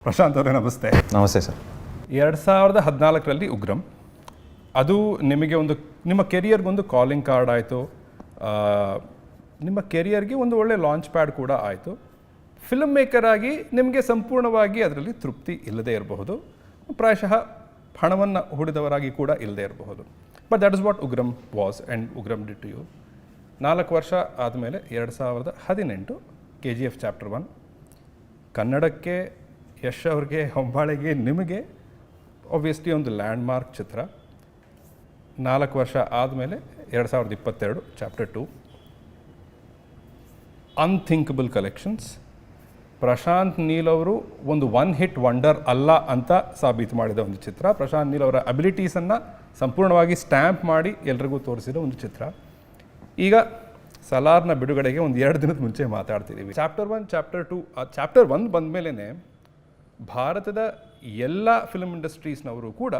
ಪ್ರಶಾಂತ್ ಅವರೇ ನಮಸ್ತೆ. ನಮಸ್ತೆ ಸರ್. 2014ರಲ್ಲಿ ಉಗ್ರಂ, ಅದು ನಿಮಗೆ ನಿಮ್ಮ ಕೆರಿಯರ್ಗೊಂದು ಕಾಲಿಂಗ್ ಕಾರ್ಡ್ ಆಯಿತು, ನಿಮ್ಮ ಕೆರಿಯರ್ಗೆ ಒಂದು ಒಳ್ಳೆ ಲಾಂಚ್ ಪ್ಯಾಡ್ ಕೂಡ ಆಯಿತು. ಫಿಲ್ಮ್ ಮೇಕರ್ ಆಗಿ ನಿಮಗೆ ಸಂಪೂರ್ಣವಾಗಿ ಅದರಲ್ಲಿ ತೃಪ್ತಿ ಇಲ್ಲದೇ ಇರಬಹುದು, ಪ್ರಾಯಶಃ ಹಣವನ್ನು ಹೂಡಿದವರಾಗಿ ಕೂಡ ಇಲ್ಲದೇ ಇರಬಹುದು. But that is what Ugramm was and Ugramm did to you. 4 ವರ್ಷ ಆದಮೇಲೆ 2018 KGF ಚಾಪ್ಟರ್ 1 ಕನ್ನಡಕ್ಕೆ, ಯಶ್ ಅವ್ರಿಗೆ, ಹೊಂಬಾಳೆಗೆ, ನಿಮಗೆ ಆಬ್ವಿಯಸ್ಲಿ ಒಂದು ಲ್ಯಾಂಡ್ ಮಾರ್ಕ್ ಚಿತ್ರ. 4 ವರ್ಷ ಆದಮೇಲೆ 2022 ಚಾಪ್ಟರ್ 2 ಅನ್ಥಿಂಕಬಲ್ ಕಲೆಕ್ಷನ್ಸ್. ಪ್ರಶಾಂತ್ ನೀಲ್ ಅವರು ಒಂದು ಒನ್ ಹಿಟ್ ವಂಡರ್ ಅಲ್ಲ ಅಂತ ಸಾಬೀತು ಮಾಡಿದ ಒಂದು ಚಿತ್ರ. ಪ್ರಶಾಂತ್ ನೀಲ್ ಅವರ ಅಬಿಲಿಟೀಸನ್ನು ಸಂಪೂರ್ಣವಾಗಿ ಸ್ಟ್ಯಾಂಪ್ ಮಾಡಿ ಎಲ್ರಿಗೂ ತೋರಿಸಿದ ಒಂದು ಚಿತ್ರ. ಈಗ ಸಲಾರ್ನ ಬಿಡುಗಡೆಗೆ ಒಂದು 2 ದಿನದ ಮುಂಚೆ ಮಾತಾಡ್ತಿದ್ದೀವಿ. ಚಾಪ್ಟರ್ 1 ಚಾಪ್ಟರ್ 2 ಚಾಪ್ಟರ್ 1 ಬಂದ ಮೇಲೇ ಭಾರತದ ಎಲ್ಲ ಫಿಲ್ಮ್ ಇಂಡಸ್ಟ್ರೀಸ್ನವರು ಕೂಡ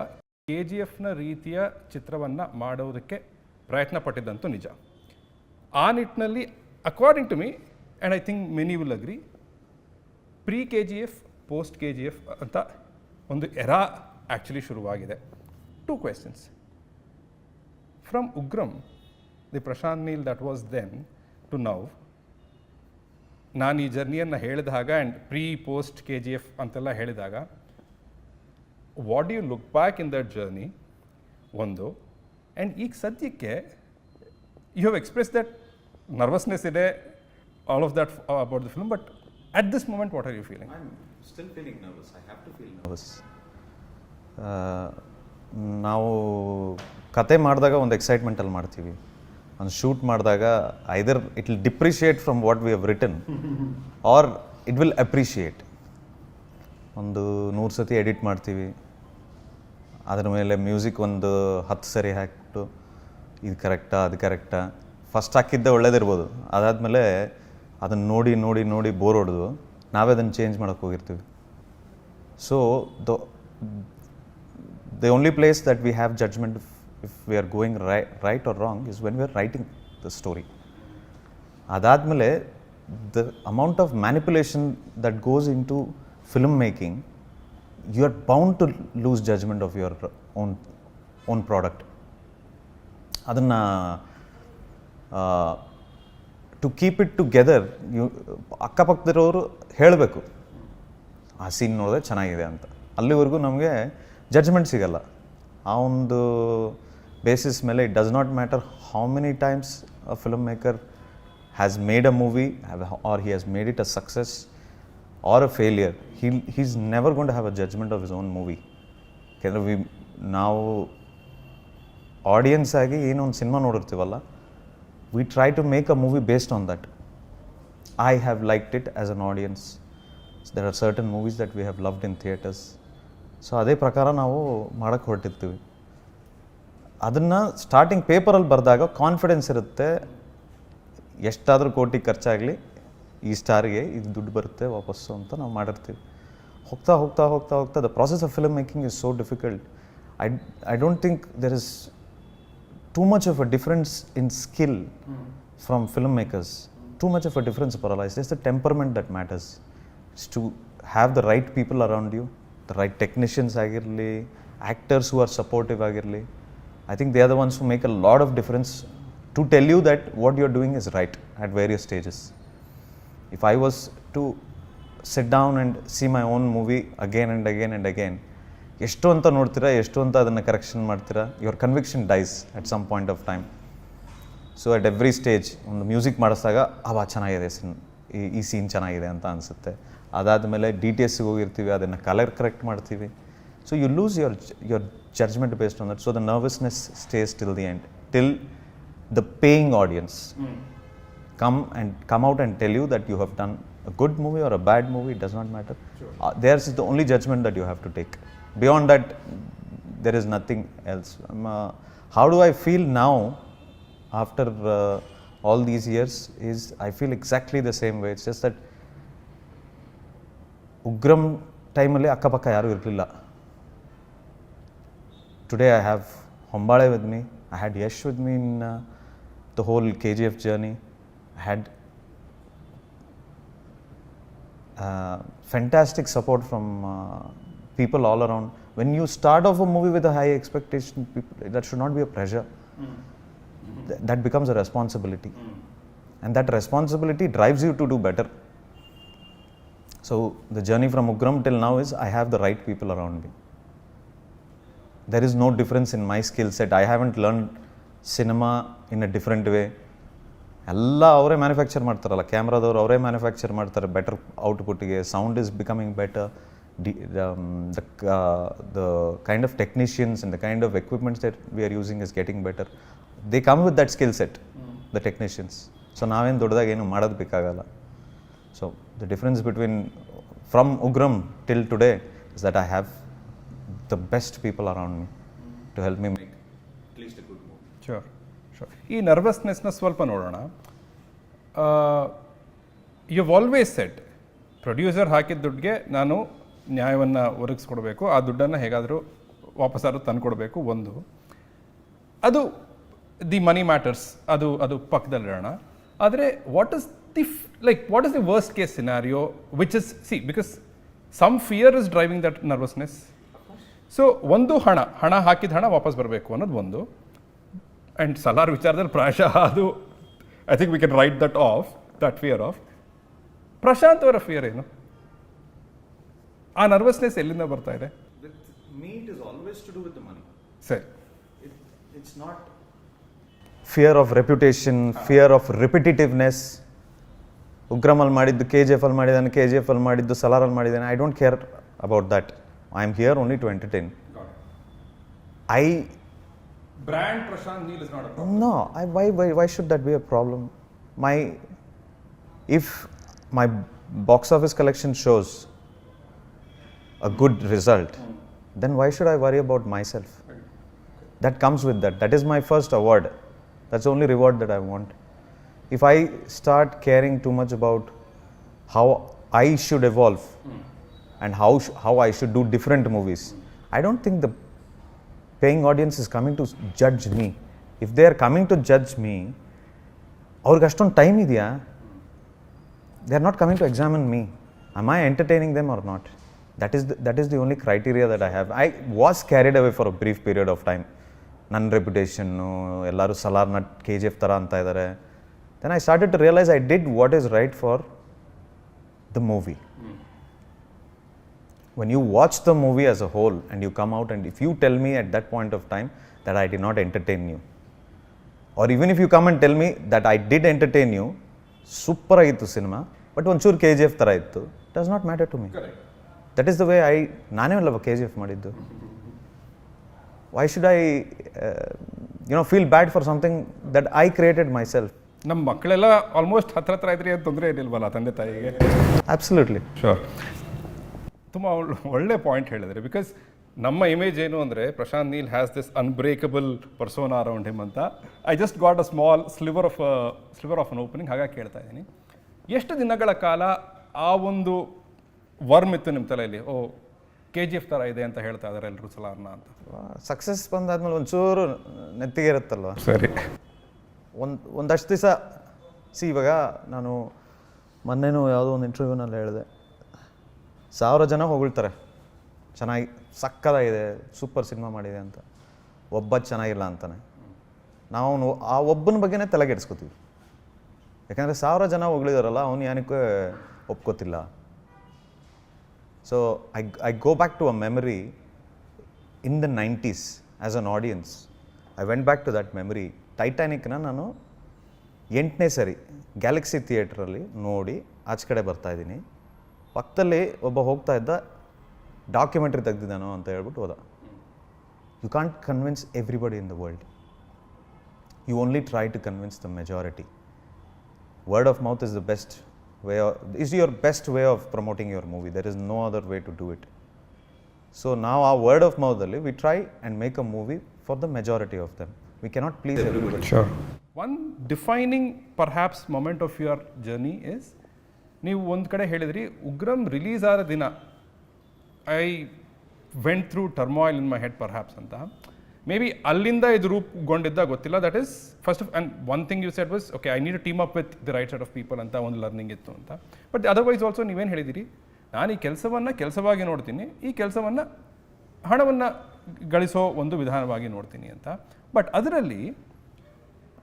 KGFನ ರೀತಿಯ ಚಿತ್ರವನ್ನು ಮಾಡೋದಕ್ಕೆ ಪ್ರಯತ್ನ ಪಟ್ಟಿದ್ದಂತೂ ನಿಜ. ಆ ನಿಟ್ಟಿನಲ್ಲಿ according to me and I think many will agree, pre KGF post KGF ಅಂತ ಒಂದು ಎರಾ ಆ್ಯಕ್ಚುಲಿ ಶುರುವಾಗಿದೆ. 2 questions. From Ugramm, the Prashanth Neel that was then to now, ನಾನು ಈ ಜರ್ನಿಯನ್ನು ಹೇಳಿದಾಗ ಆ್ಯಂಡ್ ಪ್ರೀ ಪೋಸ್ಟ್ KGF ಅಂತೆಲ್ಲ ಹೇಳಿದಾಗ, what do you look back in that journey ಒಂದು, and ಈಗ ಸದ್ಯಕ್ಕೆ you have express that nervousness ಇದೆ, all of that about the film, but at this moment what are you feeling? I'm still feeling nervous. I have to feel nervous. ನಾವು ಕತೆ ಮಾಡಿದಾಗ ಒಂದು ಎಕ್ಸೈಟ್ಮೆಂಟಲ್ಲಿ ಮಾಡ್ತೀವಿ, ಒಂದು ಶೂಟ್ ಮಾಡಿದಾಗ either it will depreciate from what we have written or it will appreciate. ಒಂದು 100 ಸತಿ edit ಮಾಡ್ತೀವಿ, ಅದ್ರ ಮೇಲೆ ಮ್ಯೂಸಿಕ್ ಒಂದು 10 ಸರಿ ಹಾಕ್ಬಿಟ್ಟು ಇದು ಕರೆಕ್ಟಾ ಅದು ಕರೆಕ್ಟಾ, ಫಸ್ಟ್ ಹಾಕಿದ್ದೆ ಒಳ್ಳೇದಿರ್ಬೋದು, ಅದಾದಮೇಲೆ ಅದನ್ನು ನೋಡಿ ನೋಡಿ ನೋಡಿ ಬೋರ್ ಹೊಡೆದು ನಾವೇ ಅದನ್ನು ಚೇಂಜ್ ಮಾಡೋಕ್ಕೆ ಹೋಗಿರ್ತೀವಿ. So the only place that we have judgement if we are going right or wrong is when we are writing the story. ಅದಾದಮೇಲೆ the amount of manipulation that goes into film making, you are bound to lose judgement of your own product. ಅದನ್ನು to keep it together ಅಕ್ಕಪಕ್ಕದಿರೋರು ಹೇಳಬೇಕು ಆ scene ನೋಡಿದ್ರೆ ಚೆನ್ನಾಗಿದೆ ಅಂತ. ಅಲ್ಲಿವರೆಗೂ ನಮಗೆ ಜಡ್ಜ್ಮೆಂಟ್ ಸಿಗಲ್ಲ. ಆ ಒಂದು ಬೇಸಿಸ್ ಮೇಲೆ it does not matter how many times a film maker has made a movie or he has made it a success or a failure, he is never gone to have a judgement of his own movie. ಯಾಕೆಂದರೆ ನಾವು audience ಆಗಿ ಏನೋ ಒಂದು cinema ನೋಡಿರ್ತೀವಲ್ಲ, we try to make a movie based on that. I have liked it as an audience. So there are certain movies that we have loved in theaters. So ಅದೇ ಪ್ರಕಾರ ನಾವು ಮಾಡೋಕ್ಕೆ ಹೊರಟಿರ್ತೀವಿ. ಅದನ್ನು ಸ್ಟಾರ್ಟಿಂಗ್ ಪೇಪರಲ್ಲಿ ಬರೆದಾಗ ಕಾನ್ಫಿಡೆನ್ಸ್ ಇರುತ್ತೆ, ಎಷ್ಟಾದರೂ ಕೋಟಿ ಖರ್ಚಾಗಲಿ ಈ ಸ್ಟಾರಿಗೆ ಇದು ದುಡ್ಡು ಬರುತ್ತೆ ವಾಪಸ್ಸು ಅಂತ ನಾವು ಮಾಡಿರ್ತೀವಿ. ಹೋಗ್ತಾ ಹೋಗ್ತಾ ಹೋಗ್ತಾ ಹೋಗ್ತಾ the process of film making is so difficult. I don't think there is too much of a difference in skill from filmmakers. Too much of a difference ಬರಲ್ಲ. It's just the temperament that matters. It's to have the right people around you, the right technicians ಆಗಿರಲಿ, actors who are supportive ಆಗಿರಲಿ. I think they are the ones who make a lot of difference to tell you that what you're doing is right at various stages. If I was to sit down and see my own movie again and again and again, ಎಷ್ಟು ಅಂತ ನೋಡ್ತೀರಾ, ಎಷ್ಟು ಅಂತ ಅದನ್ನು correction ಮಾಡ್ತೀರಾ, your conviction dies at some point of time. So at every stage ಒಂದು music ಮಾಡಿಸಿದಾಗ ಚೆನ್ನಾಗಿದೆ ಈ ಸೀನ್ ಚೆನ್ನಾಗಿದೆ ಅಂತ ಅನಿಸುತ್ತೆ. ಅದಾದಮೇಲೆ DTSಗೆ ಹೋಗಿರ್ತೀವಿ, ಅದನ್ನು ಕಲರ್ ಕರೆಕ್ಟ್ ಮಾಡ್ತೀವಿ. So you lose your judgement based on that. So the nervousness stays till the end, till the paying audience come out and tell you that you have done a good movie or a bad movie. It does not matter. Sure. Theirs is the only judgment that you have to take. Beyond that, there is nothing else. How do I feel now after all these years is I feel exactly the same way. It's just that Ugramm ಟೈಮಲ್ಲಿ ಅಕ್ಕಪಕ್ಕ ಯಾರೂ ಇರಲಿಲ್ಲ. Today I have Hombale with me. I had Yash with me in the whole KGF journey. I fantastic support from people all around. When you start off a movie with a high expectation, that should not be a pressure. That becomes a responsibility. And that responsibility drives you to do better. So the journey from Ugram till now is I have the right people around me. There is no difference in my skill set. I haven't learned cinema in a different way. ಎಲ್ಲ ಅವರೇ manufacture ಮಾಡ್ತಾರಲ್ಲ, ಕ್ಯಾಮ್ರಾದವ್ರು ಅವರೇ manufacture ಮಾಡ್ತಾರೆ better ಔಟ್ಪುಟ್ಗೆ. Sound is becoming better. The kind of technicians and the kind of equipments that we are using is getting better. They come with that skill set, the technicians. So ನಾವೇನು ದೊಡ್ಡದಾಗಿ ಏನು ಮಾಡೋದು ಬೇಕಾಗಲ್ಲ. So the difference between from Ugram till today is that I have the best people around me to help me make at least a good movie. Sure. ಈ ನರ್ವಸ್ನೆಸ್ನ ಸ್ವಲ್ಪ ನೋಡೋಣ. You always shed producer ಹಾಕಿದ ದುಡ್ಡಿಗೆ ನಾನು ನ್ಯಾಯವನ್ನು ಒದಗಿಸ್ಕೊಡ್ಬೇಕು, ಆ ದುಡ್ಡನ್ನು ಹೇಗಾದರೂ ವಾಪಸ್ಸಾದ್ರೂ ತಂದುಕೊಡ್ಬೇಕು. ಒಂದು ಅದು ದಿ ಮನಿ ಮ್ಯಾಟರ್ಸ್, ಅದು ಪಕ್ಕದಲ್ಲಿರೋಣ. ಆದರೆ what is the worst case scenario which is because some fear is driving that nervousness. So ಒಂದು ಹಣ ಹಾಕಿದ ಹಣ ವಾಪಸ್ ಬರಬೇಕು ಅನ್ನೋದು ಒಂದು. ಆ್ಯಂಡ್ ಸಲಾರ್ ವಿಚಾರದಲ್ಲಿ ಪ್ರಾಯಶಃ ಅದು I think we can write that fear of. Prashanth ಅವರ ಫಿಯರ್ ಏನು? ಆ ನರ್ವಸ್ನೆಸ್ ಎಲ್ಲಿಂದ ಬರ್ತಾ ಇದೆ? With me it is always to do with the money. ಸರಿ. It's not fear of reputation, fear of repetitiveness. ಉಗ್ರಮಲ್ಲಿ ಮಾಡಿದ್ದು KGF ಅಲ್ಲಿ ಮಾಡಿದ್ದಾನೆ, KGF ಅಲ್ಲಿ ಮಾಡಿದ್ದು ಸಲಾರ್ ಅಲ್ಲಿ ಮಾಡಿದ್ದಾನೆ. I don't care about that. I am here only to entertain. Brand Prashanth Neel is not a problem. No, why should that be a problem? If my box office collection shows a good result, then why should I worry about myself? That comes with that. That is my first award. That's the only reward that I want. If I start caring too much about how I should evolve and how I should do different movies, I don't think the paying audience is coming to judge me. If they are coming to judge me, ಅವ್ರಿಗೆ ಅಷ್ಟೊಂದು time ಇದೆಯಾ? They are not coming to examine me. Am I entertaining them or not? That is the only criteria that I have. I was carried away for a brief period of time. ನನ್ನ ರೆಪ್ಯುಟೇಷನ್ನು, ಎಲ್ಲರೂ ಸಲಾರ್ನ KGF ಥರ ಅಂತ ಇದ್ದಾರೆ. Then I started to realize I did what is right for the movie. When you watch the movie as a whole and you come out and if you tell me at that point of time that I did not entertain you, or even if you come and tell me that I did entertain you, super ಆಗಿತ್ತು cinema but ಒಂಚೂರು KGF ಥರ ಇತ್ತು, does not matter to me. Correct. That is the way ನಾನೇ ಅಲ್ಲವ KGF ಮಾಡಿದ್ದು. Why should I feel bad for something that I created myself? ನಮ್ಮ ಮಕ್ಕಳೆಲ್ಲ almost ಹತ್ರ ಇದ್ರಿ ಅಂತ ತೊಂದರೆ ಏನಿಲ್ವಲ್ಲ ತಂದೆ ತಾಯಿಗೆ? Absolutely. ಶೋರ್. ತುಂಬ ಒಳ್ಳೆ ಪಾಯಿಂಟ್ ಹೇಳಿದರೆ. ಬಿಕಾಸ್ ನಮ್ಮ ಇಮೇಜ್ ಏನು ಅಂದರೆ Prashanth Neel has this unbreakable persona around him ಅಂತ. I just got a small sliver of an opening, ಹಾಗಾಗಿ ಕೇಳ್ತಾ ಇದ್ದೀನಿ. ಎಷ್ಟು ದಿನಗಳ ಕಾಲ ಆ ಒಂದು ವರ್ಮ್ ಇತ್ತು ನಿಮ್ಮ ತಲೆಯಲ್ಲಿ? KGF ಥರ ಇದೆ ಅಂತ ಹೇಳ್ತಾ ಇದ್ದಾರೆ ಎಲ್ಲರೂ ಸಲಾರ್ನ ಅಂತ. ಸಕ್ಸಸ್ ಬಂದಾದ್ಮೇಲೆ ಒಂಚೂರು ನೆತ್ತಿಗೆ ಇರುತ್ತಲ್ವ. ಸರಿ. ಒಂದಷ್ಟು ದಿವಸ ಇವಾಗ ನಾನು ಮೊನ್ನೆನೂ ಯಾವುದೋ ಒಂದು ಇಂಟರ್ವ್ಯೂನಲ್ಲಿ ಹೇಳಿದೆ, 1000 ಜನ ಹೊಗಳ್ತಾರೆ ಚೆನ್ನಾಗಿ ಸಕ್ಕದಾಗಿದೆ, ಸೂಪರ್ ಸಿನಿಮಾ ಮಾಡಿದೆ ಅಂತ. ಒಬ್ಬ ಚೆನ್ನಾಗಿಲ್ಲ ಅಂತಾನೆ. ನಾವು ಆ ಒಬ್ಬನ ಬಗ್ಗೆನೇ ತಲೆಗೆಡಿಸ್ಕೋತೀವಿ. ಯಾಕಂದರೆ 1000 ಜನ ಹೊಗಳಿದಾರಲ್ಲ, ಅವನು ಏನಕ್ಕೆ ಒಪ್ಕೋತಿಲ್ಲ. So I go back to a memory in the 90s as an audience. I went back to that memory. ಟೈಟಾನಿಕ್ನ ನಾನು 8ನೇ ಸರಿ ಗ್ಯಾಲಕ್ಸಿ ಥಿಯೇಟ್ರಲ್ಲಿ ನೋಡಿ ಆಚೆ ಕಡೆ ಬರ್ತಾಯಿದ್ದೀನಿ. ಪಕ್ಕದಲ್ಲಿ ಒಬ್ಬ ಹೋಗ್ತಾ ಇದ್ದ, ಡಾಕ್ಯುಮೆಂಟ್ರಿ ತೆಗ್ದಿದ್ದಾನೋ ಅಂತ ಹೇಳ್ಬಿಟ್ಟು ಹೋದ. You can't convince everybody in the world. You only try to convince the majority. Word of mouth is the best way is your best way of promoting your movie. There is no other way to do it. So now our word of mouth alli we try and make a movie for the majority of them. We cannot please everybody. Sure. One defining perhaps moment of your journey is, ನೀವು ಒಂದು ಕಡೆ ಹೇಳಿದ್ರಿ Ugramm release ಆದ ದಿನ I went through turmoil in my head perhaps ಅಂತ. Maybe ಅಲ್ಲಿಂದ ಇದು ರೂಪುಗೊಂಡಿದ್ದ ಗೊತ್ತಿಲ್ಲ. That is first and one thing you said was okay I need team up with the right set of people ಅಂತ ಒಂದು learning ಇತ್ತು ಅಂತ. But otherwise also ನೀವೇನು ಹೇಳಿದಿರಿ, ನಾನು ಈ ಕೆಲಸವನ್ನು ಕೆಲಸವಾಗಿ ನೋಡ್ತೀನಿ, ಈ ಕೆಲಸವನ್ನು ಹಣವನ್ನು ಗಳಿಸೋ ಒಂದು ವಿಧಾನವಾಗಿ ನೋಡ್ತೀನಿ ಅಂತ. ಬಟ್ ಅದರಲ್ಲಿ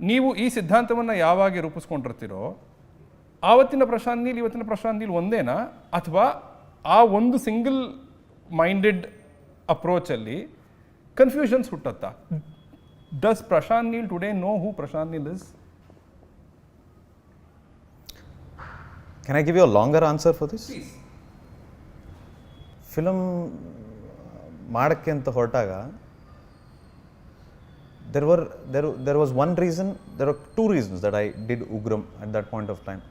ನೀವು ಈ ಸಿದ್ಧಾಂತವನ್ನು ಯಾವಾಗ ರೂಪಿಸ್ಕೊಂಡಿರ್ತೀರೋ ಆವತ್ತಿನ ಪ್ರಶಾಂತ್ ನೀಲ್ ಇವತ್ತಿನ ಪ್ರಶಾಂತ್ ನೀಲ್ ಒಂದೇನಾ, ಅಥವಾ ಆ ಒಂದು ಸಿಂಗಲ್ ಮೈಂಡೆಡ್ ಅಪ್ರೋಚಲ್ಲಿ ಕನ್ಫ್ಯೂಷನ್ಸ್ ಹುಟ್ಟತ್ತಾ? Does Prashanth Neel today know who Prashanth Neel is? Can I give you a longer answer for this? Please. Film ಮಾಡೋಕ್ಕೆ ಅಂತ ಹೊರಟಾಗ there was one reason, there are two reasons that I did Ugram at that point of time.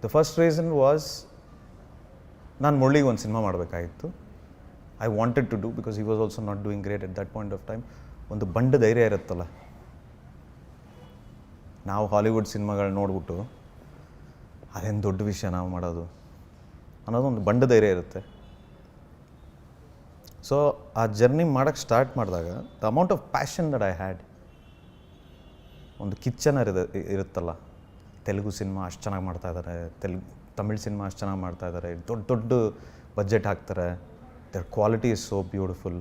The first reason was ನಾನು ಮುರಳಿಗೆ ಒಂದು cinema ಮಾಡಬೇಕಾಗಿತ್ತು. I wanted to do because he was also not doing great at that point of time. ಒಂದು ಬಂಡ ಧೈರ್ಯ ಇರುತ್ತಲ್ಲ, ನಾವು Hollywood ಸಿನಿಮಾಗಳು ನೋಡ್ಬಿಟ್ಟು ಅದೇನು ದೊಡ್ಡ ವಿಷಯ ನಾವು ಮಾಡೋದು ಅನ್ನೋದು ಒಂದು ಬಂಡ ಧೈರ್ಯ ಇರುತ್ತೆ. ಸೊ ಆ ಜರ್ನಿ ಮಾಡೋಕ್ಕೆ ಸ್ಟಾರ್ಟ್ ಮಾಡಿದಾಗ the amount of passion that I had, ಒಂದು ಕಿಚ್ಚನ ಇರುತ್ತಲ್ಲ, ತೆಲುಗು ಸಿನಿಮಾ ಅಷ್ಟು ಚೆನ್ನಾಗಿ ಮಾಡ್ತಾಯಿದ್ದಾರೆ, ತಮಿಳ್ ಸಿನಿಮಾ ಅಷ್ಟು ಚೆನ್ನಾಗಿ ಮಾಡ್ತಾಯಿದ್ದಾರೆ, ದೊಡ್ಡ ದೊಡ್ಡ ಬಜೆಟ್ ಹಾಕ್ತಾರೆ, their quality is so beautiful,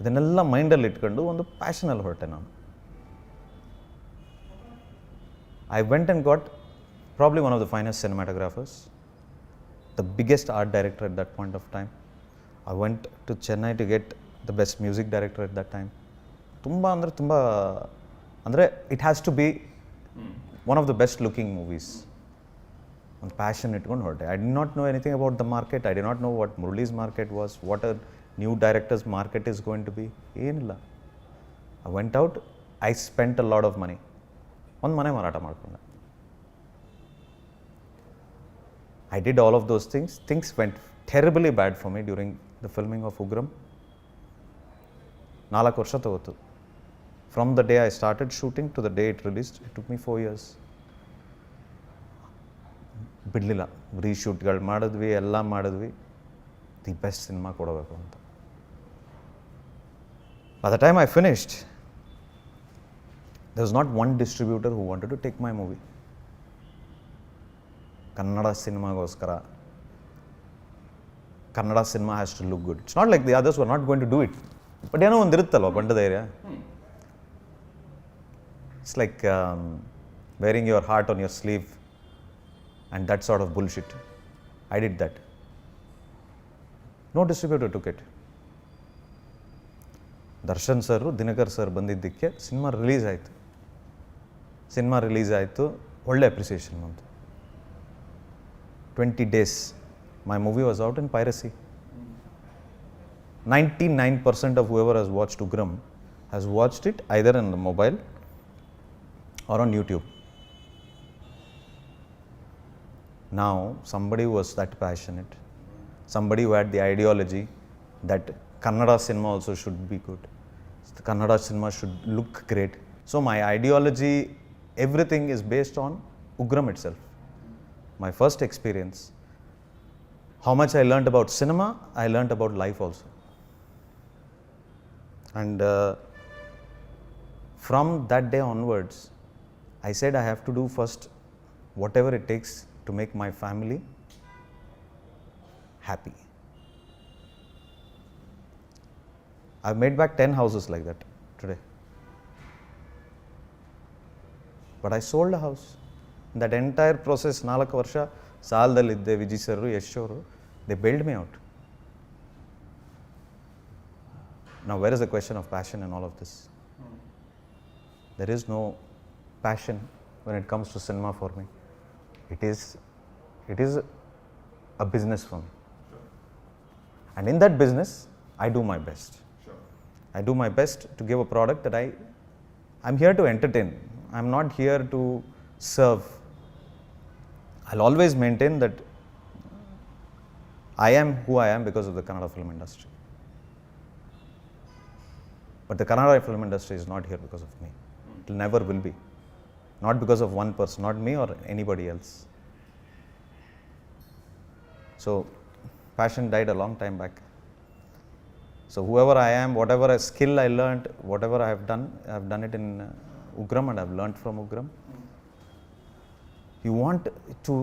ಇದನ್ನೆಲ್ಲ ಮೈಂಡಲ್ಲಿ ಇಟ್ಕೊಂಡು ಒಂದು ಪ್ಯಾಷನಲ್ಲಿ ಹೊರಟೆ ನಾನು. I went and got probably one of the finest cinematographers, the biggest art director at that point of time. I went to Chennai to get the best music director at that time. ತುಂಬ ಅಂದರೆ it has to be one of the best looking movies. ಒಂದು passion ಇಟ್ಕೊಂಡು ಹೊರಟೆ. I did not know anything about the market. I did not know what Murali's market was, what a new directors market is going to be, ಏನಿಲ್ಲ. I went out, I spent a lot of money. ಒಂದು ಮನೆ ಮಾರಾಟ ಮಾಡಿಕೊಂಡೆ. I did all of those things. Things went terribly bad for me during the filming of Ugram. 4 ವರ್ಷ ತಗೋತು. From the day I started shooting to the day it released, it took me 4 years. ಬಿಡಲಿಲ್ಲ. ರೀಶೂಟ್ಗಳು ಮಾಡಿದ್ವಿ, ಎಲ್ಲ ಮಾಡಿದ್ವಿ, the best cinema ಕೊಡಬೇಕು ಅಂತ. By the time I finished, there was not one distributor who wanted to take my movie. Kannada ಸಿನಿಮಾಗೋಸ್ಕರ, Kannada cinema has to look good. It's not like the others were not going to do it, but ಏನೋ ಒಂದು ಇರುತ್ತಲ್ವ ಬಂಡ ಧೈರ್ಯ. It's like wearing your heart on your sleeve and that sort of bullshit. I did that. No distributor took it. Darshan sir, Dinakar sir ಬಂದಿದ್ದಕ್ಕೆ cinema release ಆಯಿತು. Cinema release ಆಯಿತು, ಒಳ್ಳೆ appreciation ಬಂತು. 20 days, my movie was out in piracy. 99% of whoever has watched Ugram has watched it either in the mobile or on YouTube. Now, somebody who was that passionate, somebody who had the ideology that Kannada cinema also should be good, the Kannada cinema should look great. So my ideology, everything is based on Ugram itself. My first experience, how much I learned about cinema, I learned about life also. And from that day onwards, I said I have to do first whatever it takes to make my family happy. I've made back 10 houses like that today. But I sold a house. That entire process, 4 ವರ್ಷ ಸಾಲದಲ್ಲಿದ್ದೆ. Vijay sir, Yash ಅವರು, they build me out. Now where is the question of passion in all of this? There is no passion when it comes to cinema for me. It is a business for me. And in that business, I do my best. I do my best to give a product that I'm here to entertain. I'm not here to serve. I'll always maintain that I am who I am because of the Kannada film industry. But the Kannada film industry is not here because of me. It never will be. Not because of one person, not me or anybody else. So, passion died a long time back. So whoever I am, whatever skill I learned, whatever I have done it in Ugram, and I've learned from Ugram. You want to,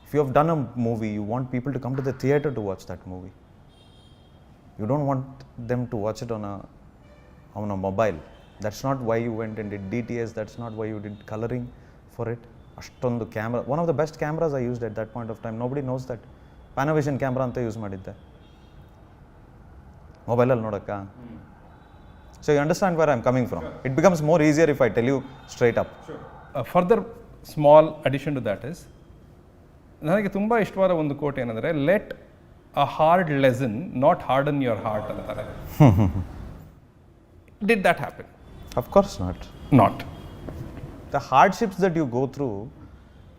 if you have done a movie, you want people to come to the theater to watch that movie. You don't want them to watch it on a mobile. That's not why you went and did DTS, that's not why you did coloring for it. Ashtondu camera, one of the best cameras I used at that point of time, nobody knows that. Panavision camera anta use madidde. Mobile alli nodakka. So you understand where I'm coming from. Sure. It becomes more easier if I tell you straight up. Sure. Further small addition to that is, ನನಗೆ ತುಂಬ ಇಷ್ಟವಾದ ಒಂದು quote ಏನಂದರೆ, let a hard lesson not harden your heart ಅಂತಾರೆ. Did that happen? Of course not. Not. The hardships that you go through,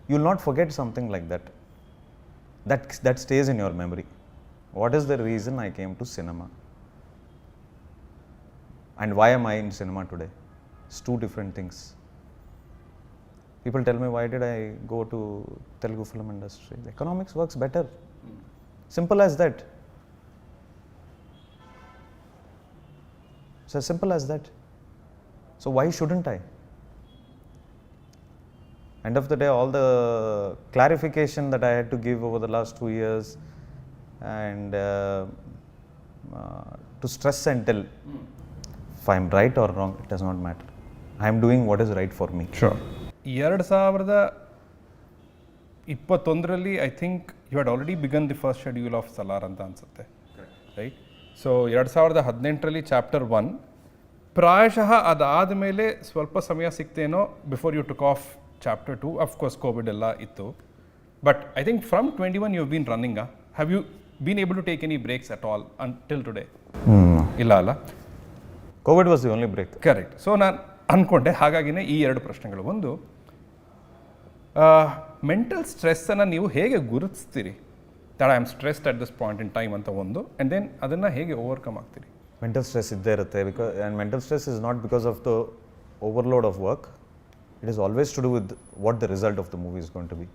you'll not forget something like that. That stays in your memory. What is the reason I came to cinema? And why am I in cinema today? It's two different things. People tell me, why did I go to Telugu film industry? The economics works better. Simple as that. It's as simple as that. So why shouldn't I? End of the day, all the clarification that I had to give over the last 2 years and to stress and tell, if I am right or wrong, it does not matter. I am doing what is right for me. Sure. 2021 I think you had already begun the first schedule of Salaar ಅಂತ ಅನ್ಸುತ್ತೆ, right? So 2018 chapter 1, ಪ್ರಾಯಶಃ ಅದಾದ ಮೇಲೆ ಸ್ವಲ್ಪ ಸಮಯ ಸಿಕ್ತೇನೋ before you took off chapter 2. Of course Covid ಎಲ್ಲ ಇತ್ತು, but I think from 21 you have been running. Have you been able to take any breaks at all until today? ಇಲ್ಲ ಅಲ್ಲ, Covid was the only break. Correct. So ನಾನು ಅಂದ್ಕೊಂಡೆ, ಹಾಗಾಗಿನೇ ಈ 2 ಪ್ರಶ್ನೆಗಳು. ಒಂದು, ಮೆಂಟಲ್ ಸ್ಟ್ರೆಸ್ಸನ್ನು ನೀವು ಹೇಗೆ ಗುರುತಿಸ್ತೀರಿ? That I am stressed at this point in time ಅಂತ ಒಂದು, ಆ್ಯಂಡ್ ದೆನ್ ಅದನ್ನು ಹೇಗೆ ಓವರ್ಕಮ್ ಆಗ್ತೀರಿ? ಮೆಂಟಲ್ ಸ್ಟ್ರೆಸ್ ಇದ್ದೇ ಇರುತ್ತೆ, and mental stress is not because of the overload of work. It is always to do with what the result of the movie is going to be.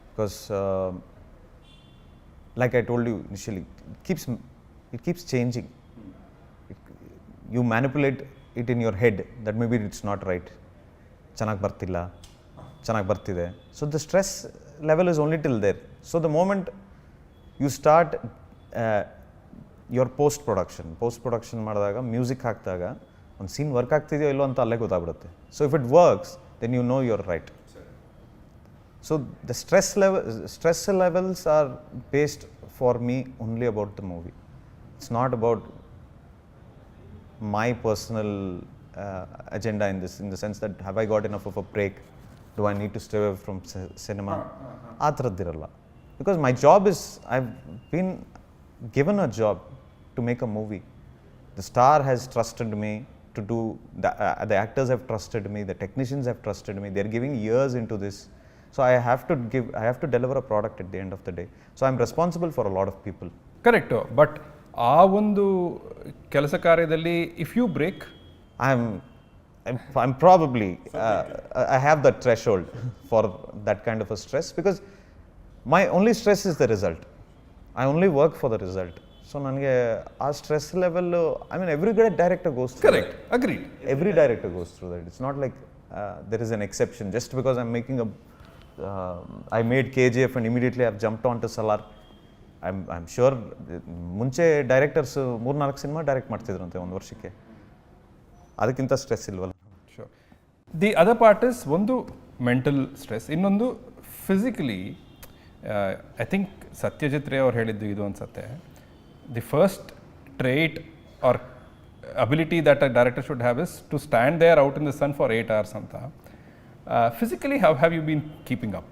Because like I told you initially, it keeps changing. You manipulate it in your head that maybe it's not right. Chanag bartilla, chanag bartide. So the stress level is only till there. So the moment you start your post production ಮಾಡಿದಾಗ, music ಹಾಕಿದಾಗ ಒಂದು scene work ಆಗ್ತಿದೆಯೋ ಇಲ್ಲೋ ಅಂತ ಅಲ್ಲೇ ಗೊತ್ತಾಗ್ಬಿಡುತ್ತೆ. So if it works, then you know you're right. So the stress levels are based for me only about the movie. It's not about my personal agenda in the sense that have I got enough of a break? Do I need to stay away from cinema? ಆ ಥರದ್ದಿರಲ್ಲ. Because my job is, I've been given a job to make a movie. The star has trusted me to do, the actors have trusted me, the technicians have trusted me, they're giving years into this. So I have to deliver a product at the end of the day. So I'm responsible for a lot of people. Correct. But ಆ ಒಂದು ಕೆಲಸ ಕಾರ್ಯದಲ್ಲಿ if you break, I'm probably, I have that threshold for that kind of a stress, because my only stress is the result. I only work for the result. So ನನಗೆ ಆ stress level, I mean every director goes through. Correct, agreed. Every director goes through that. It's not like there is an exception just because I'm making I made KGF and immediately I've jumped onto Salaar. I'm sure ಮುಂಚೆ directors 3-4 cinema direct ಮಾಡ್ತಿದ್ರಂತೆ ಒಂದು ವರ್ಷಕ್ಕೆ. ಅದಕ್ಕಿಂತ stress ಇಲ್ವಲ್ಲ. Sure. The other part is, ಒಂದು mental stress, ಇನ್ನೊಂದು physically. I think Satyajit Ray ಅವ್ರು ಹೇಳಿದ್ದು ಇದು ಅನ್ಸುತ್ತೆ, the first trait are ability that a director should have is to stand there out in the sun for 8 hours anta. Physically, how have you been keeping up?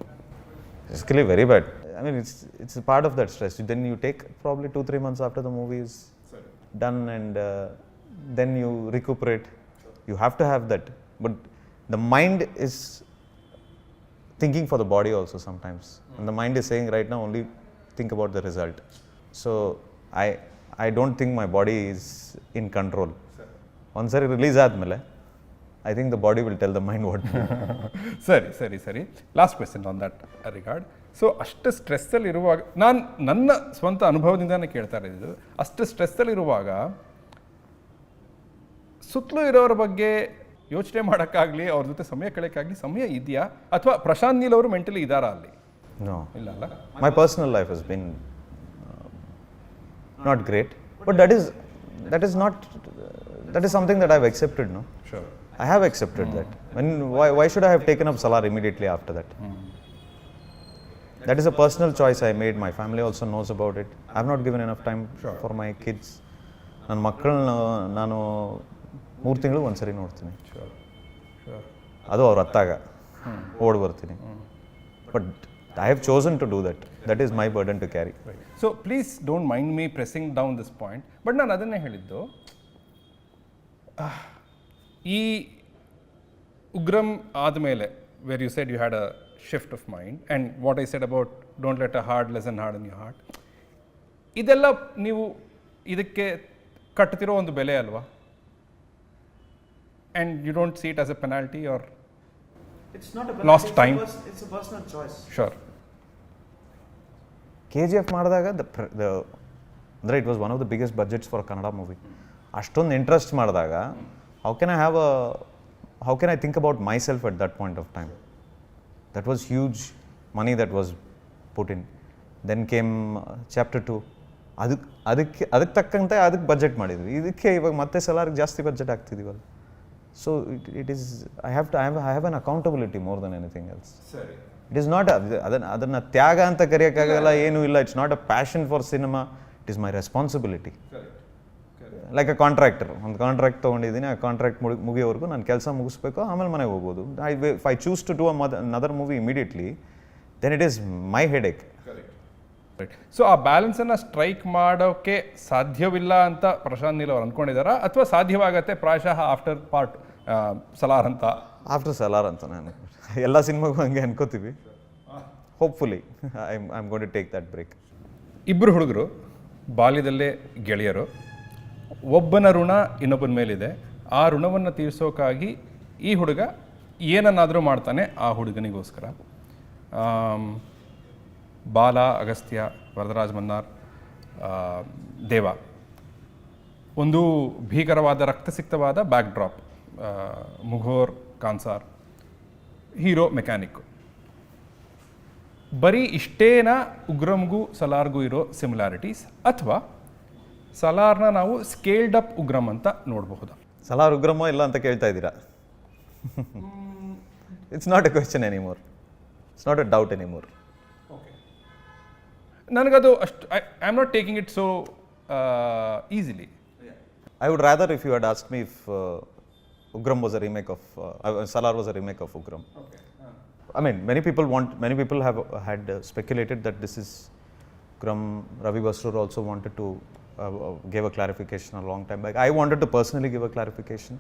Physically very bad. I mean, it's a part of that stress. Then you take probably 2-3 months after the movie is done, and then you recuperate. You have to have that, but the mind is thinking for the body also sometimes, and the mind is saying right now only think about the result. So I don't think my body is in control. Once I release ಆದಮೇಲೆ, I think the body will tell the mind what to do. ಸರಿ. Last question on that regard. So ಅಷ್ಟು ಸ್ಟ್ರೆಸ್ಸಲ್ಲಿ ಇರುವಾಗ ನಾನು ನನ್ನ ಸ್ವಂತ ಅನುಭವದಿಂದಾನೇ ಕೇಳ್ತಾ ಇರೋದು, ಅಷ್ಟು ಸ್ಟ್ರೆಸ್ಸಲ್ಲಿ ಇರುವಾಗ ಸುತ್ತಲೂ ಇರೋರ ಬಗ್ಗೆ ಯೋಚನೆ ಮಾಡೋಕ್ಕಾಗಲಿ ಅವ್ರ ಜೊತೆ ಸಮಯ ಕಳೆಯೋಕ್ಕಾಗಲಿ ಸಮಯ ಇದೆಯಾ, ಅಥವಾ ಪ್ರಶಾಂತ್ ನೀಲ್ ಅವರು ಮೆಂಟಲಿ ಇದ್ದಾರಾ ಅಲ್ಲಿ? No. ಇಲ್ಲ ಅಲ್ಲ. My personal life has been not great, but that is something that I've accepted, no? Sure. I have accepted that. Why should I have taken up Salaar immediately after that? That is a personal choice I made. My family also knows about it. I have not given enough time for my kids. ನನ್ನ ಮಕ್ಕಳನ್ನ ನಾನು 3 ತಿಂಗಳು ಒಂದ್ಸರಿ ನೋಡ್ತೀನಿ. ಅದು ಅವ್ರ ಅತ್ತಾಗ ಓಡ್ ಬರ್ತೀನಿ. But I have chosen to do that. That is my burden to carry. Right. So please don't mind me pressing down this point. But ನಾನು ಅದನ್ನೇ ಹೇಳಿದ್ದು, ಈ ಉಗ್ರಂ ಆದಮೇಲೆ where you said you had a shift of mind and what I said about don't let a hard lesson harden your heart, ಇದೆಲ್ಲ ನೀವು ಇದಕ್ಕೆ ಕಟ್ತಿರೋ ಒಂದು ಬೆಲೆ ಅಲ್ವಾ? And you don't see it as a penalty or It's not a penalty, lost time? It's a personal choice. Sure. KGF ಮಾಡಿದಾಗ ಅಂದರೆ it was one of the biggest budgets for Kannada movie. ಅಷ್ಟೊಂದು interest ಮಾಡಿದಾಗ how can I think about myself at that point of time? That was huge money that was put in. Then came chapter 2. ಅದಕ್ಕೆ ತಕ್ಕಂತೆ ಅದಕ್ಕೆ budget ಮಾಡಿದ್ವಿ. ಇದಕ್ಕೆ ಇವಾಗ ಮತ್ತೆ ಸಲಾರ್ಗೆ ಜಾಸ್ತಿ ಬಜೆಟ್ ಆಗ್ತಿದ್ದೀವಲ್ಲ. So it is I have an accountability more than anything else. ಸರಿ. ಇಟ್ ಈಸ್ ನಾಟ್ ಅದನ್ನು ತ್ಯಾಗ ಅಂತ ಕರೆಯೋಕ್ಕಾಗಲ್ಲ, ಏನೂ ಇಲ್ಲ. It's not a passion for cinema, it is my responsibility. Like a contractor, ಒಂದು ಕಾಂಟ್ರಾಕ್ಟ್ ತೊಗೊಂಡಿದ್ದೀನಿ, ಆ ಕಾಂಟ್ರಾಕ್ಟ್ ಮುಗಿಯೋವರೆಗೂ ನಾನು ಕೆಲಸ ಮುಗಿಸ್ಬೇಕು, ಆಮೇಲೆ ಮನೆಗೆ ಹೋಗ್ಬೋದು. If I choose to do another movie immediately, then it is my headache. So ಆ ಬ್ಯಾಲೆನ್ಸನ್ನು ಸ್ಟ್ರೈಕ್ ಮಾಡೋಕ್ಕೆ ಸಾಧ್ಯವಿಲ್ಲ ಅಂತ ಪ್ರಶಾಂತ್ ನೀಲ್ ಅವ್ರು ಅಂದ್ಕೊಂಡಿದ್ದಾರಾ, ಅಥವಾ ಸಾಧ್ಯವಾಗತ್ತೆ ಪ್ರಾಯಶಃ ಆಫ್ಟರ್ ಪಾರ್ಟ್ ಸಲಾರ್ ಅಂತ? ಆಫ್ಟರ್ ಸಲಾರ್ ಅಂತ ನಾನು ಎಲ್ಲ ಸಿನಿಮಾಗೂ ಹಂಗೆ ಅನ್ಕೋತೀವಿ. Hopefully I am going to take that break. ಇಬ್ಬರು ಹುಡುಗರು ಬಾಲ್ಯದಲ್ಲೇ ಗೆಳೆಯರು, ಒಬ್ಬನ ಋಣ ಇನ್ನೊಬ್ಬನ ಮೇಲಿದೆ. ಆ ಋಣವನ್ನು ತೀರಿಸೋಕ್ಕಾಗಿ ಈ ಹುಡುಗ ಏನನ್ನಾದರೂ ಮಾಡ್ತಾನೆ ಆ ಹುಡುಗನಿಗೋಸ್ಕರ. ಬಾಲ, ಅಗಸ್ತ್ಯ, ವರದರಾಜ್ ಮನ್ನಾರ್, ದೇವ, ಒಂದು ಭೀಕರವಾದ ರಕ್ತಸಿಕ್ತವಾದ ಬ್ಯಾಕ್ ಡ್ರಾಪ್, ಮುಘೋರ್, ಕಾನ್ಸಾರ್, ಹೀರೋ, ಮೆಕ್ಯಾನಿಕ್ಕು. ಬರೀ ಇಷ್ಟೇನಾ ಉಗ್ರಂಗೂ ಸಲಾರ್ಗೂ ಇರೋ ಸಿಮಿಲಾರಿಟೀಸ್, ಅಥವಾ ಸಲಾರ್ನ ನಾವು ಸ್ಕೇಲ್ಡ್ ಅಪ್ ಉಗ್ರಂ ಅಂತ ನೋಡಬಹುದಾ? ಸಲಾರ್ ಉಗ್ರಮೋ ಇಲ್ಲ ಅಂತ ಕೇಳ್ತಾ ಇದ್ದೀರಾ? It's not A question anymore, it's not A doubt anymore. ನನಗದು ಅಷ್ಟು I am not taking it so easily. I would rather if you had asked me if Ugram was a remake of Salaar was a remake of Ugram. Okay. I mean, many people have had speculated that this is Ugram. Ravi Basrur also wanted to give a clarification a long time back. I wanted to personally give a clarification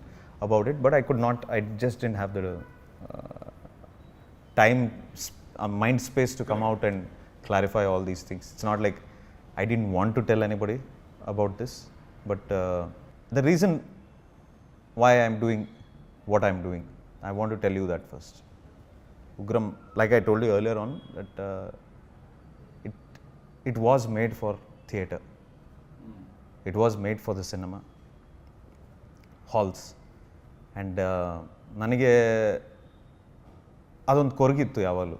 about it, but I could not. I just didn't have the time, mind space to come out and clarify all these things. It's not like I didn't want to tell anybody about this, but the reason why I'm doing what I'm doing, I want to tell you that first. Ugram, like I told you earlier on, that it was made for theatre. It was made for the cinema halls, and ನನಗೆ ಅದೊಂದು ಕೊರಗಿತ್ತು ಯಾವಾಗಲೂ.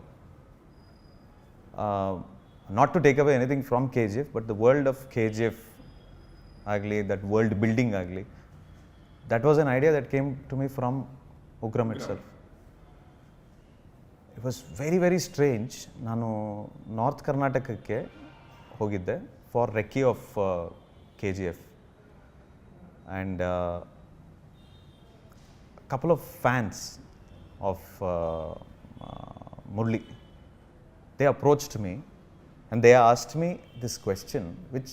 Not to take away anything from KGF, but the world of KGF agli, that world building agli, that was an idea that came to me from Ugram itself. It was very, very strange. ನಾನು north ಕರ್ನಾಟಕಕ್ಕೆ ಹೋಗಿದ್ದೆ for recce of KGF, and couple of fans of Murli, they approached me and they asked me this question which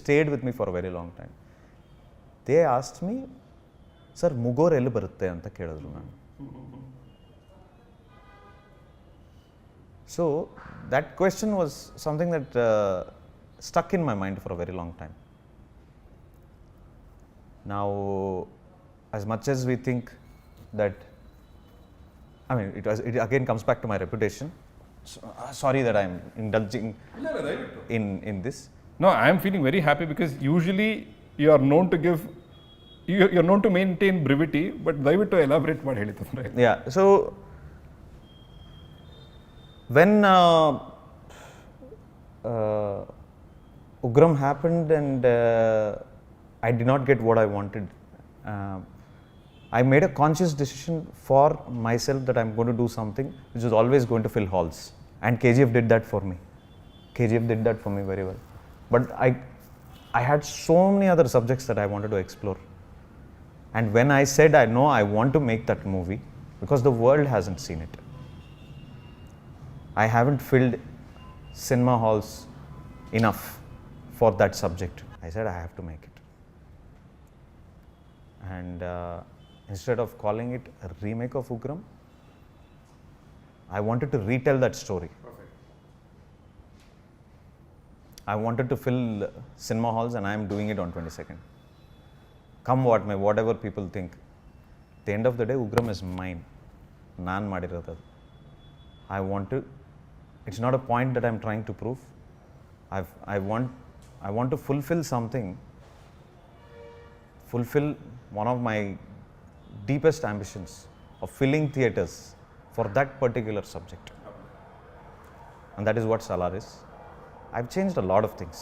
stayed with me for a very long time. They asked me, sir, Mugor elli barutte anta kelidru nanu. So that question was something that stuck in my mind for a very long time. Now, as much as we think that, I mean, it again comes back to my reputation. So, sorry that I'm indulging in this. No, I am feeling very happy because usually you are known to give, you're known to maintain brevity, but ದಯವಿಟ್ಟು elaborate ಮಾಡಿ ಹೇಳಿ ತೊಂದರೆ. Yeah, so when Ugram happened and I did not get what I wanted, I made a conscious decision for myself that I'm going to do something which is always going to fill halls. And KGF did that for me. KGF did that for me very well. But I had so many other subjects that I wanted to explore. And when I said I know I want to make that movie, because the world hasn't seen it. I haven't filled cinema halls enough for that subject. I said I have to make it. And instead of calling it a remake of Ugram, I wanted to retell that story. Perfect. I wanted to fill cinema halls and I am doing it on 22nd. Come what may, whatever people think. At the end of the day, Ugram is mine. Naan madirodadu. I want to, it's not a point that I'm trying to prove. I want to fulfill something, fulfill one of my deepest ambitions of filling theatres for that particular subject. And that is what Salaar is. I've changed a lot of things.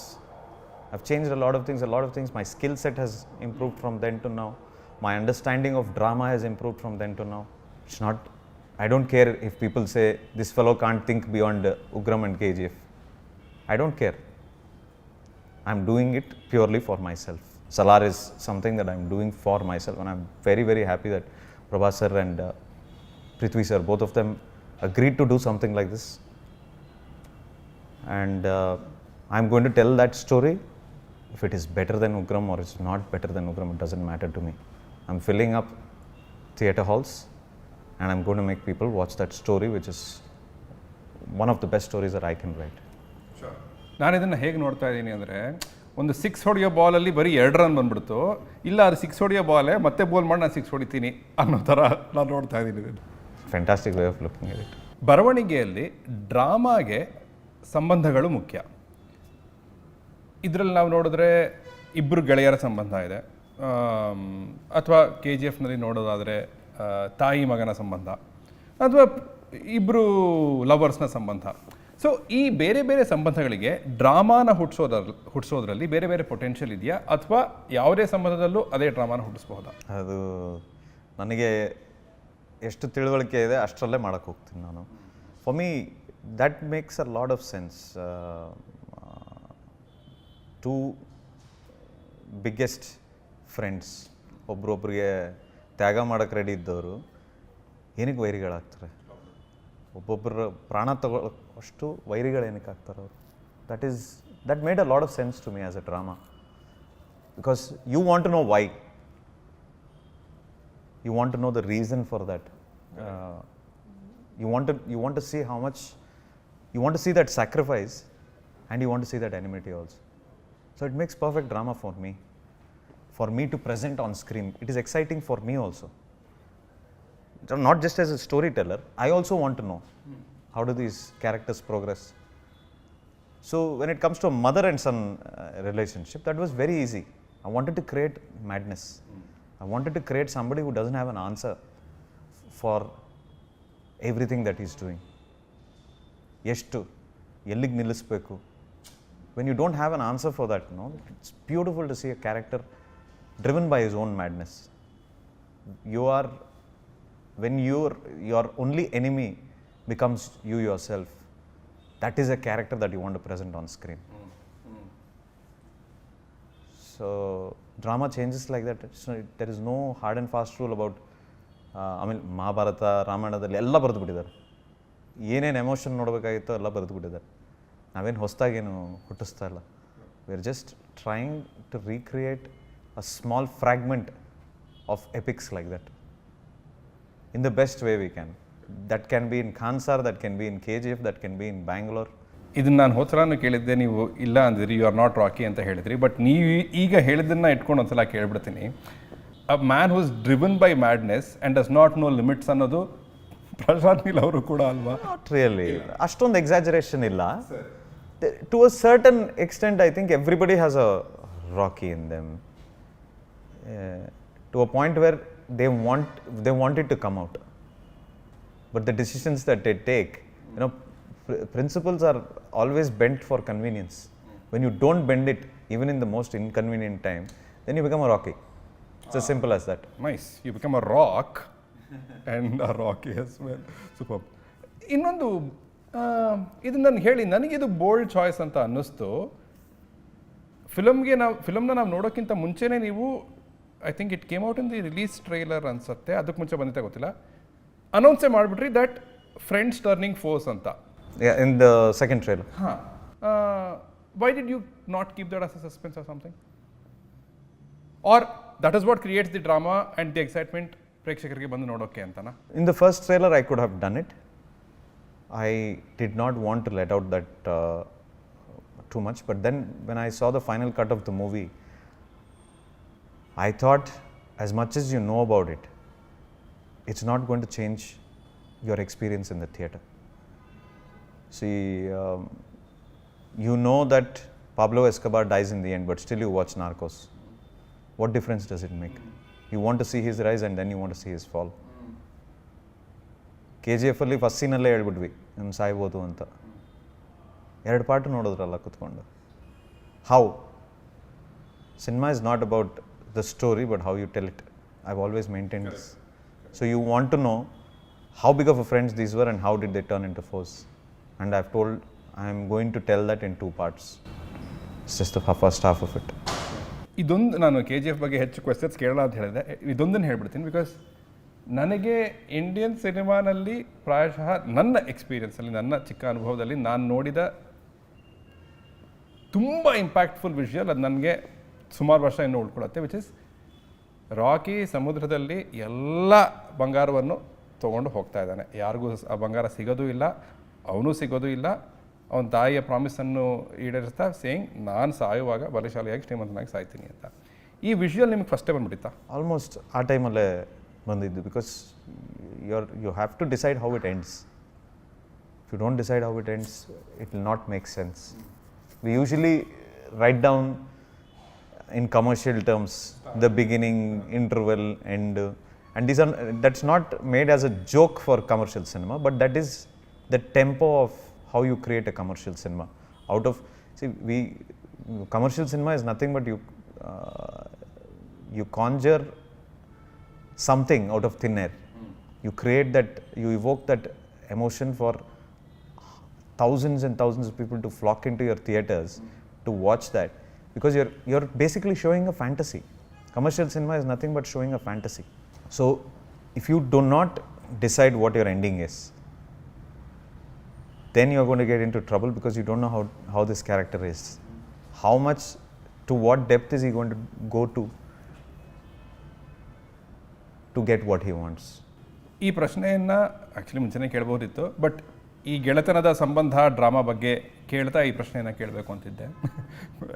A lot of things. My skill set has improved from then to now. My understanding of drama has improved from then to now. It's not, I don't care if people say this fellow can't think beyond Ugram and KGF. I don't care. I'm doing it purely for myself. Salaar is something that I'm doing for myself, and I'm very, very happy that Prabhas sir and Prithvi sir, both of them agreed to do something like this. And I'm going to tell that story. If it is better than Ugram or it's not better than Ugram, it doesn't matter to me. I'm filling up theatre halls and I'm going to make people watch that story, which is one of the best stories that I can write. Sure. ನಾನು ಇದನ್ನು ಹೇಗೆ ನೋಡ್ತಾ ಇದ್ದೀನಿ ಅಂದರೆ, ಒಂದು 6 ಹೊಡೆಯೋ ಬಾಲಲ್ಲಿ ಬರೀ 2 run ಬಂದ್ಬಿಡ್ತು, ಇಲ್ಲ ಅದು 6 ಹೊಡೆಯೋ ಬಾಲೇ ಮತ್ತೆ ಬೋಲ್ ಮಾಡಿ ನಾನು 6 ಹೊಡಿತೀನಿ ಅನ್ನೋ ಥರ ನಾನು ನೋಡ್ತಾ ಇದ್ದೀನಿ ಇದನ್ನು. Fantastic way of looking at it. ಬರವಣಿಗೆಯಲ್ಲಿ ಡ್ರಾಮಾಗೆ ಸಂಬಂಧಗಳು ಮುಖ್ಯ. ಇದರಲ್ಲಿ ನಾವು ನೋಡಿದ್ರೆ ಇಬ್ಬರು ಗೆಳೆಯರ ಸಂಬಂಧ ಇದೆ, ಅಥವಾ KGF ನಲ್ಲಿ ನೋಡೋದಾದರೆ ತಾಯಿ ಮಗನ ಸಂಬಂಧ, ಅಥವಾ ಇಬ್ಬರು ಲವರ್ಸ್ನ ಸಂಬಂಧ. ಸೊ ಈ ಬೇರೆ ಬೇರೆ ಸಂಬಂಧಗಳಿಗೆ ಡ್ರಾಮಾನ ಹುಟ್ಟಿಸೋದ್ರಲ್ಲಿ ಬೇರೆ ಬೇರೆ ಪೊಟೆನ್ಷಿಯಲ್ ಇದೆಯಾ, ಅಥವಾ ಯಾವುದೇ ಸಂಬಂಧದಲ್ಲೂ ಅದೇ ಡ್ರಾಮಾನ ಹುಟ್ಟಿಸ್ಬಹುದಾ? ಅದು ನನಗೆ ಎಷ್ಟು ತಿಳುವಳಿಕೆ ಇದೆ ಅಷ್ಟರಲ್ಲೇ ಮಾಡೋಕ್ಕೆ ಹೋಗ್ತೀನಿ ನಾನು. For me that makes a lot of sense. Two biggest friends, ಒಬ್ರೊಬ್ರಿಗೆ ತ್ಯಾಗ ಮಾಡೋಕ್ಕೆ ರೆಡಿ ಇದ್ದವರು ಏನಕ್ಕೆ ವೈರಿಗಳಾಗ್ತಾರೆ? ಒಬ್ಬೊಬ್ಬರ ಪ್ರಾಣ ತಗೊಳ್ಳೋಷ್ಟು ವೈರಿಗಳು ಏನಕ್ಕೆ ಆಗ್ತಾರೆ ಅವರು? that made a lot of sense to me as a drama, because you want to know why, you want to know the reason for that. You want to see how much, you want to see that sacrifice, and you want to see that enmity also. So it makes perfect drama for me to present on screen. It is exciting for me also, not just as a storyteller. I also want to know how do these characters progress. So when it comes to a mother and son relationship, that was very easy. I wanted to create madness. I wanted to create somebody who doesn't have an answer for everything that he's doing. ಎಷ್ಟು ಎಲ್ಲಿಗೆ ನಿಲ್ಲಿಸಬೇಕು? When you don't have an answer for that, no, it's beautiful to see a character driven by his own madness. When your only enemy becomes you yourself, that is a character that you want to present on screen. So drama changes like that. There is no hard and fast rule about ಆಮೇಲೆ ಮಹಾಭಾರತ ರಾಮಾಯಣದಲ್ಲಿ ಎಲ್ಲ ಬರೆದು ಬಿಟ್ಟಿದ್ದಾರೆ. ಏನೇನು emotion ನೋಡಬೇಕಾಗಿತ್ತೋ ಎಲ್ಲ ಬರೆದು ಬಿಟ್ಟಿದ್ದಾರೆ. ನಾವೇನು ಹೊಸದಾಗೇನು ಹುಟ್ಟಿಸ್ತಾ ಇಲ್ಲ. We are just trying to recreate a small fragment of epics like that in the best way we can. That can be in Khansaar, that can be in KGF, that can be in Bangalore. ಇದನ್ನು ನಾನು ಹೋದ್ಸಲನೂ ಕೇಳಿದ್ದೆ, ನೀವು ಇಲ್ಲ ಅಂದಿರಿ, you are not rakhi ಅಂತ ಹೇಳಿದ್ರಿ. But ನೀವು ಈಗ ಹೇಳಿದ್ದನ್ನು ಇಟ್ಕೊಂಡು ಒಂದ್ಸಲ ಕೇಳ್ಬಿಡ್ತೀನಿ. A man who is driven by madness and does not know limits ಅನ್ನೋದು ಪ್ರಶಾಂತ್ ನೀಲ್ ಅವರು ಕೂಡ ಅಲ್ವಾ? ನಾಟ್ ರಿಯಲಿ, ಅಷ್ಟೊಂದು ಎಕ್ಸಾಜರೇಷನ್ ಇಲ್ಲ. To a certain extent I think everybody has a Rocky in them, to a point where they want it to come out. But the decisions that they take, principles are always bent for convenience. When you don't bend it, even in the most inconvenient time, then you become a rocky. It's as simple as that. Nice. You become a rock and a rocky as well. Superb. ಇನ್ನೊಂದು ಇದು ನನಗಿದು bold choice ಅಂತ ಅನ್ನಿಸ್ತು. ಫಿಲಮ್ನ ನಾವು ನೋಡೋಕ್ಕಿಂತ ಮುಂಚೆನೇ ನೀವು, I think it came out in the release trailer ಅನ್ಸುತ್ತೆ, ಅದಕ್ಕೆ ಮುಂಚೆ ಬಂದಿತ್ತೆ ಗೊತ್ತಿಲ್ಲ, ಅನೌನ್ಸೇ ಮಾಡಿಬಿಟ್ರಿ ದಟ್ ಫ್ರೆಂಡ್ಸ್ ಟರ್ನಿಂಗ್ ಫೋರ್ಸ್ ಅಂತ. In the second trailer. ಹಾಂ, why did you not keep that as a suspense or something, or that is what creates the drama and the excitement ಪ್ರೇಕ್ಷಕರಿಗೆ ಬಂದು ನೋಡೋಕ್ಕೆ ಅಂತನಾ? In the first trailer I could have done it. I did not want to let out that too much, but then when I saw the final cut of the movie, I thought, as much as you know about it, it's not going to change your experience in the theatre. See, you know that Pablo Escobar dies in the end, but still you watch Narcos. What difference does it make? You want to see his rise and then you want to see his fall. KGF ಅಲ್ಲಿ first ಸೀನಲ್ಲೇ ಹೇಳ್ಬಿಟ್ವಿ ನಮ್ಮ ಸಾಯ್ಬೋದು ಅಂತ. 2 part ನೋಡಿದ್ರಲ್ಲ ಕುತ್ಕೊಂಡು. How cinema is not about the story but how you tell it. I've always maintained this. So you want to know how big of a friends these were and how did they turn into foes, and I've told I'm going to tell that in 2 parts. It's just the first half of it. ಇದೊಂದು ನಾನು KGF ಬಗ್ಗೆ ಹೆಚ್ಚು questions ಕೇಳೋಣ ಅಂತ ಹೇಳಿದೆ, ಇದೊಂದನ್ನು ಹೇಳ್ಬಿಡ್ತೀನಿ. Because ನನಗೆ Indian ಸಿನಿಮಾನಲ್ಲಿ ಪ್ರಾಯಶಃ ನನ್ನ ಎಕ್ಸ್ಪೀರಿಯನ್ಸಲ್ಲಿ, ನನ್ನ ಚಿಕ್ಕ ಅನುಭವದಲ್ಲಿ ನಾನು ನೋಡಿದ ತುಂಬ ಇಂಪ್ಯಾಕ್ಟ್ಫುಲ್ ವಿಷುವಲ್, ಅದು ನನಗೆ ಸುಮಾರು ವರ್ಷ ಇನ್ನೂ ಉಳ್ಕೊಳತ್ತೆ, ವಿಚ್ ಇಸ್ ರಾಕಿ ಸಮುದ್ರದಲ್ಲಿ ಎಲ್ಲ ಬಂಗಾರವನ್ನು ತೊಗೊಂಡು ಹೋಗ್ತಾ ಇದ್ದಾನೆ. ಯಾರಿಗೂ ಆ ಬಂಗಾರ ಸಿಗೋದು ಇಲ್ಲ, ಅವನು ಸಿಗೋದು ಇಲ್ಲ. ಅವನ ತಾಯಿಯ ಪ್ರಾಮಿಸನ್ನು ಈಡೇರಿಸ್ತಾ ಸೇಯಿಂಗ್ ನಾನು ಸಾಯುವಾಗ ಬಲಶಾಲಿಯಾಗಿ ಶ್ರೀಮಂತನಾಗಿ ಸಾಯ್ತೀನಿ ಅಂತ. ಈ ವಿಷುವಲ್ ನಿಮಗೆ ಫಸ್ಟೇ ಬಂದ್ಬಿಟ್ಟಿತ್ತಾ? ಆಲ್ಮೋಸ್ಟ್ ಆ ಟೈಮಲ್ಲೇ ಬಂದಿದ್ದು, because you have to decide how it ends. If you don't decide how it ends, it will not make sense. We usually write down in commercial terms the beginning, interval, end, and that's not made as a joke for commercial cinema, but that is the tempo of how you create a commercial cinema. Commercial cinema is nothing but you conjure something out of thin air. You create that, you evoke that emotion for thousands and thousands of people to flock into your theaters to watch that. Because you're basically showing a fantasy. Commercial cinema is nothing but showing a fantasy. So if you do not decide what your ending is, then you're going to get into trouble, because you don't know how this character is. How much, to what depth is he going to go to get what he wants. ಈ ಪ್ರಶ್ನೆಯನ್ನು actually ಮುಂಚೆನೇ ಕೇಳ್ಬೋದಿತ್ತು, but ಈ ಗೆಳೆತನದ ಸಂಬಂಧ drama ಬಗ್ಗೆ ಕೇಳ್ತಾ ಈ ಪ್ರಶ್ನೆಯನ್ನು ಕೇಳಬೇಕು ಅಂತಿದ್ದೆ.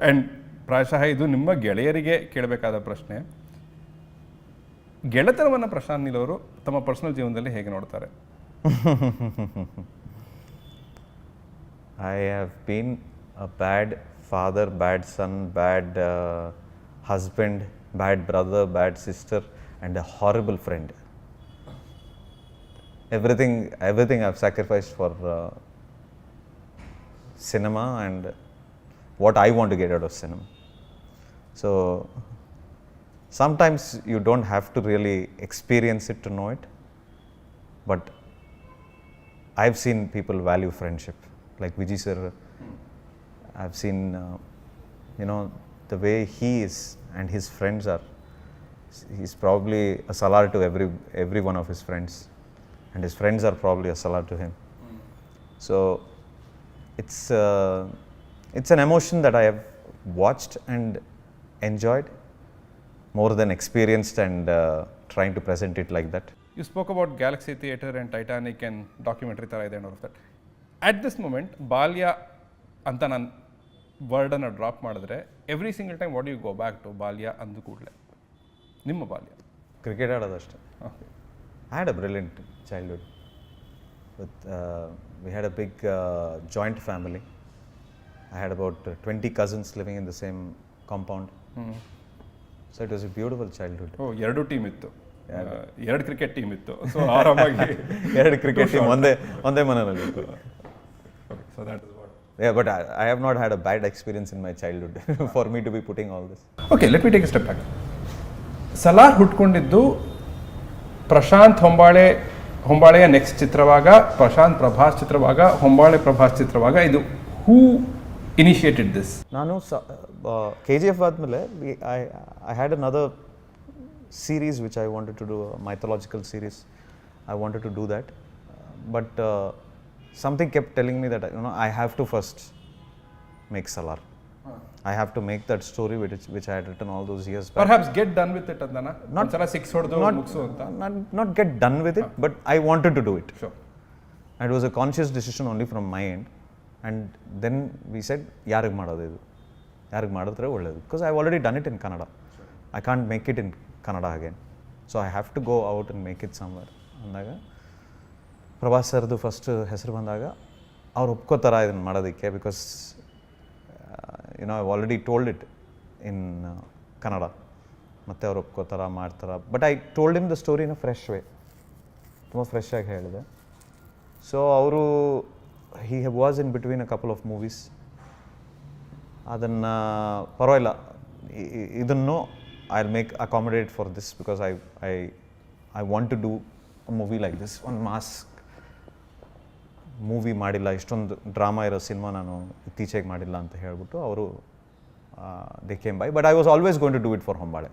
ಆ್ಯಂಡ್ ಪ್ರಾಯಶಃ ಇದು ನಿಮ್ಮ ಗೆಳೆಯರಿಗೆ ಕೇಳಬೇಕಾದ ಪ್ರಶ್ನೆ. ಗೆಳೆತನವನ್ನು ಪ್ರಶಾಂತ್ ನೀಲ್ ಅವರು ತಮ್ಮ ಪರ್ಸನಲ್ ಜೀವನದಲ್ಲಿ ಹೇಗೆ ನೋಡ್ತಾರೆ? I have been a bad father, bad son, bad husband, bad brother, bad sister, and a horrible friend. Everything I've sacrificed for cinema and what I want to get out of cinema. So sometimes you don't have to really experience it to know it, but I've seen people value friendship, like Vijay sir. I've seen the way he is and his friends are. He's probably a Salaar to every one of his friends, and his friends are probably a Salaar to him. So it's an emotion that I have watched and enjoyed more than experienced and trying to present it like that. You spoke about Galaxy Theatre and Titanic and documentary ಥರ ಇದೆ and all of that. At this moment, ಬಾಲ್ಯ ಅಂತ ನಾನು ವರ್ಡನ್ನು drop ಮಾಡಿದ್ರೆ, every single time what you go back to ಬಾಲ್ಯ ಅಂದ ಕೂಡಲೇ ನಿಮ್ಮ ಬಾಲ್ಯ? ಕ್ರಿಕೆಟ್ ಆಡೋದಷ್ಟೇ. I had a brilliant childhood. with we had a big joint family. I had about 20 cousins living in the same compound. So it was a beautiful childhood. ಓ 2 team ಇತ್ತು, 2 cricket team ಇತ್ತು, so ಆರಾಮಾಗಿ 2 cricket team ಒಂದೇ ಮನೆಯಲ್ಲಿ. So that is what. Yeah, but I have not had a bad experience in my childhood for me to be putting all this. Okay, let me take a step back. Salaar ಹುಟ್ಕೊಂಡಿದ್ದು ಪ್ರಶಾಂತ್ ಹೊಂಬಾಳೆಯ next ಚಿತ್ರವಾಗ, ಪ್ರಶಾಂತ್ ಪ್ರಭಾಸ್ ಚಿತ್ರವಾಗ, ಹೊಂಬಾಳೆ ಪ್ರಭಾಸ್ ಚಿತ್ರವಾಗ. ಇದು who initiated this? ನಾನು KGF ಆದಮೇಲೆ I had another series which I wanted to do, a mythological series. I wanted to do that, but something kept telling me that I have to first make Salaar. I have to make that story which I had written all those years back. Perhaps get done with it andana, not sala 6 ಹೊಡೆದು ಮುಗಿಸು ಅಂತ. Not get done with it, but I wanted to do it. Sure. And it was a conscious decision only from my end. And then we said, ಯಾರಿಗೆ ಮಾಡೋದು ಇದು, ಯಾರಿಗೆ ಮಾಡಿದ್ರೆ ಒಳ್ಳೆಯದು, because I've already done it in Kannada. I can't make it in Kannada again. So I have to go out and make it somewhere. ಅಂದಾಗ ಪ್ರಭಾಸ್ ಸರ್ದು first ಹೆಸರು ಬಂದಾಗ ಅವ್ರು ಒಪ್ಕೋತಾರ ಇದನ್ನು ಮಾಡೋದಕ್ಕೆ, because I've already told it in Kannada. ಮತ್ತೆ ಅವ್ರು ಒಪ್ಕೋತಾರ, ಮಾಡ್ತಾರ. But I told him the story in a fresh way, ತುಂಬ ಫ್ರೆಶ್ ಆಗಿ ಹೇಳಿದೆ. ಸೊ ಅವರು he was in between a couple of movies. ಅದನ್ನು ಪರವಾಗಿಲ್ಲ, ಇದನ್ನು I'll make accommodate for this, because I want to do a movie like this, one mass movie ಮಾಡಿಲ್ಲ, ಇಷ್ಟೊಂದು drama ಇರೋ ಸಿನಿಮಾ ನಾನು ಇತ್ತೀಚೆಗೆ ಮಾಡಿಲ್ಲ ಅಂತ ಹೇಳ್ಬಿಟ್ಟು ಅವರು they came by. But I was always going to do it for Hombale.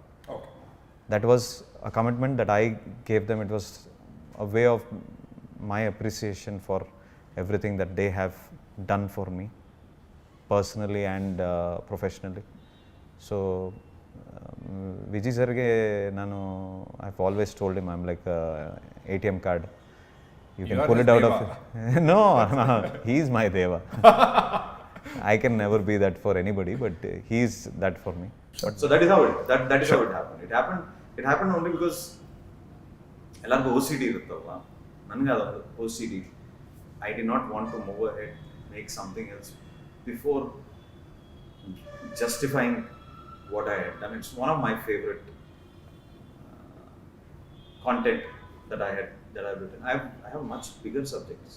That was a commitment that I gave them. It was a way of my appreciation for everything that they have done for me personally and professionally. So Vijay sarge nanu, I've always told him I'm like a ATM card. You can pull it out of it. No, he's my deva. I can never be that for anybody, but he's that for me. So that is how it happened. It happened only because ಎಲ್ಲರಿಗೂ OCD ಇರುತ್ತಲ್ವಾ, ನನಗೆ ಅದೊಂದು OCD. I did not want to move ahead, make something else before justifying what I had done. It's one of my favorite content that I've written. I have much bigger subjects.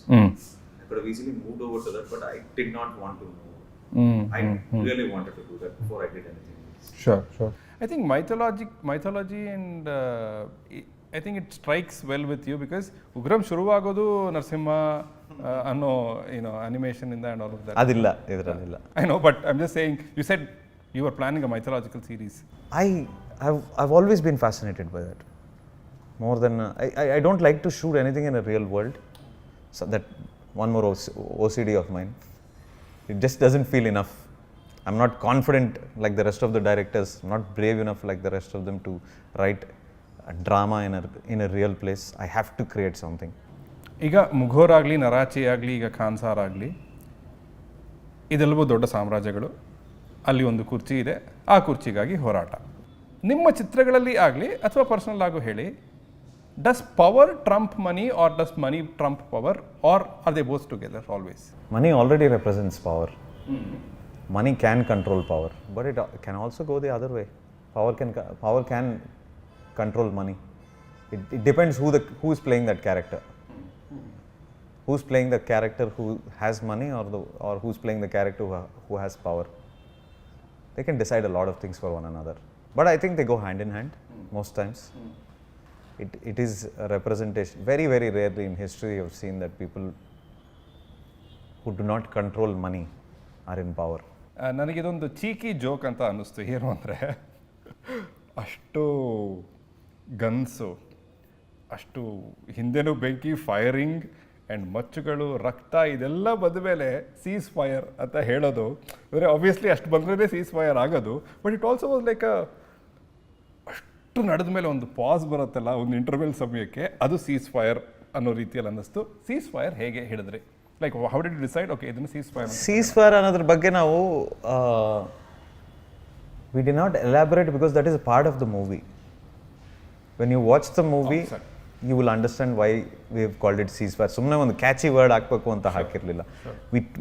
I could have easily moved over to that, but I did not want to move. I really wanted to do that before I did anything else. Sure. I think mythology and I think it strikes well with you, because Ugramm ಶುರುವಾಗೋದು Narasimha ಅನ್ನೋ animation ಇಂದ and all of that. ಅದಿಲ್ಲ ಇದರಲ್ಲಿಲ್ಲ. I know, but I'm just saying, you said you were planning a mythological series. I've always been fascinated by that. More than I don't like to shoot anything in a real world. So that one more OCD of mine. It just doesn't feel enough. I'm not confident like the rest of the directors. I'm not brave enough like the rest of them to write a drama in a real place. I have to create something. ಈಗ ಮುಘೋರ್ ಆಗಲಿ, ನರಾಚಿ ಆಗಲಿ, ಈಗ ಖಾನ್ಸಾರ್ ಆಗಲಿ, ಇದೆಲ್ಲವೂ ದೊಡ್ಡ ಸಾಮ್ರಾಜ್ಯಗಳು. ಅಲ್ಲಿ ಒಂದು ಕುರ್ಚಿ ಇದೆ, ಆ ಕುರ್ಚಿಗಾಗಿ ಹೋರಾಟ. ನಿಮ್ಮ ಚಿತ್ರಗಳಲ್ಲಿ ಆಗಲಿ ಅಥವಾ ಪರ್ಸನಲ್ ಆಗೋ ಹೇಳಿ, does power trump money or does money trump power, or are they both together always? Money already represents power. Money can control power, but it can also go the other way. Power can control money. It depends who is playing that character. Who's playing the character who has money, or who's playing the character who has power. They can decide a lot of things for one another, but I think they go hand in hand most times. It is a representation. Very, very rarely in history you have seen that people who do not control money are in power. ನನಗಿದೊಂದು cheeky joke ಅಂತ ಅನ್ನಿಸ್ತು. ಏನು ಅಂದರೆ, ಅಷ್ಟು guns, ಅಷ್ಟು ಹಿಂದೆನೂ ಬೆಂಕಿ, firing and ಮಚ್ಚುಗಳು, ರಕ್ತ, ಇದೆಲ್ಲ ಬಂದ ಮೇಲೆ ಸೀಸ್ ಫೈರ್ ಅಂತ ಹೇಳೋದು. ಅಂದರೆ ಆಬ್ವಿಯಸ್ಲಿ ಅಷ್ಟು ಬಂದ್ರೇ ಸೀಸ್ ಫೈರ್ ಆಗೋದು. But it also was like ಅಷ್ಟು ನಡೆದ ಮೇಲೆ ಒಂದು ಪಾಸ್ ಬರುತ್ತಲ್ಲ ಒಂದು ಇಂಟರ್ವೆಲ್ ಸಮಯಕ್ಕೆ, ಅದು ಸೀಸ್ ಫೈರ್ ಅನ್ನೋ ರೀತಿಯಲ್ಲಿ ಅನ್ನಿಸ್ತು. ಸೀಸ್ ಫೈರ್ ಹೇಗೆ ಹೇಳಿದ್ರಿ? Like how did you decide, okay ಇದನ್ನು ಸೀಸ್ ಫೈರ್? ಸೀಸ್ ಫೈರ್ ಅನ್ನೋದ್ರ ಬಗ್ಗೆ ನಾವು we did not elaborate because that is a part of the movie. When you watch the movie, you will understand why we have called it ceasefire. ಸುಮ್ಮನೆ ಒಂದು catchy word ಹಾಕಬೇಕು ಅಂತ ಹಾಕಿರಲಿಲ್ಲ.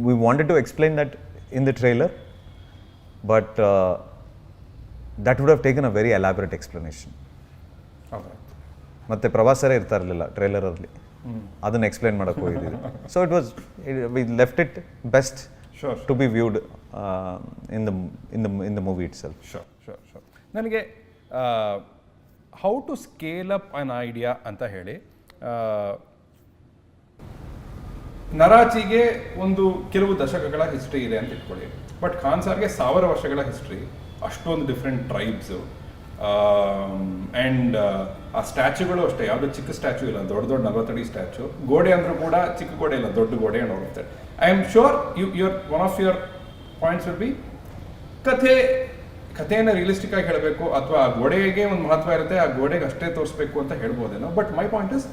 We wanted to explain that in the trailer, but that would have taken a very elaborate explanation. ಮತ್ತೆ ಪ್ರಭಾಸರೇ ಇರ್ತಾ ಇರಲಿಲ್ಲ ಟ್ರೇಲರಲ್ಲಿ, ಅದನ್ನು explain ಮಾಡೋಕ್ಕೆ ಹೋಗಿದ್ದೀವಿ. So we left it best to be viewed in the movie itself. Sure ನನಗೆ how to scale up an idea ಅಂತ ಹೇಳಿ, ನರಾಚಿಗೆ ಒಂದು ಕೆಲವು ದಶಕಗಳ ಹಿಸ್ಟ್ರಿ ಇದೆ ಅಂತ ಇಟ್ಕೊಳ್ಳಿ, ಬಟ್ ಖಾನ್ಸಾರ್ಗೆ 1000 ವರ್ಷಗಳ ಹಿಸ್ಟ್ರಿ, ಅಷ್ಟೊಂದು ಡಿಫ್ರೆಂಟ್ ಟ್ರೈಬ್ಸು, ಆ್ಯಂಡ್ ಆ ಸ್ಟ್ಯಾಚ್ಯೂಗಳು ಅಷ್ಟೇ, ಯಾವುದೋ ಚಿಕ್ಕ ಸ್ಟ್ಯಾಚ್ಯೂ ಇಲ್ಲ, ದೊಡ್ಡ 40 ಅಡಿ ಸ್ಟ್ಯಾಚ್ಯೂ. ಗೋಡೆ ಅಂದರೂ ಕೂಡ ಚಿಕ್ಕ ಗೋಡೆ ಇಲ್ಲ, ದೊಡ್ಡ ಗೋಡೆ ನೋಡುತ್ತೆ. I am sure one of your points will be ಕಥೆಯನ್ನು ರಿಯಲಿಸ್ಟಿಕ್ ಆಗಿ ಹೇಳಬೇಕು, ಅಥವಾ ಆ ಗೋಡೆಗೆ ಒಂದು ಮಹತ್ವ ಇರುತ್ತೆ, ಆ ಗೋಡೆಗೆ ಅಷ್ಟೇ ತೋರಿಸ್ಬೇಕು ಅಂತ ಹೇಳ್ಬೋದೇನೋ. ಬಟ್ ಮೈ ಪಾಯಿಂಟ್ ಇಸ್,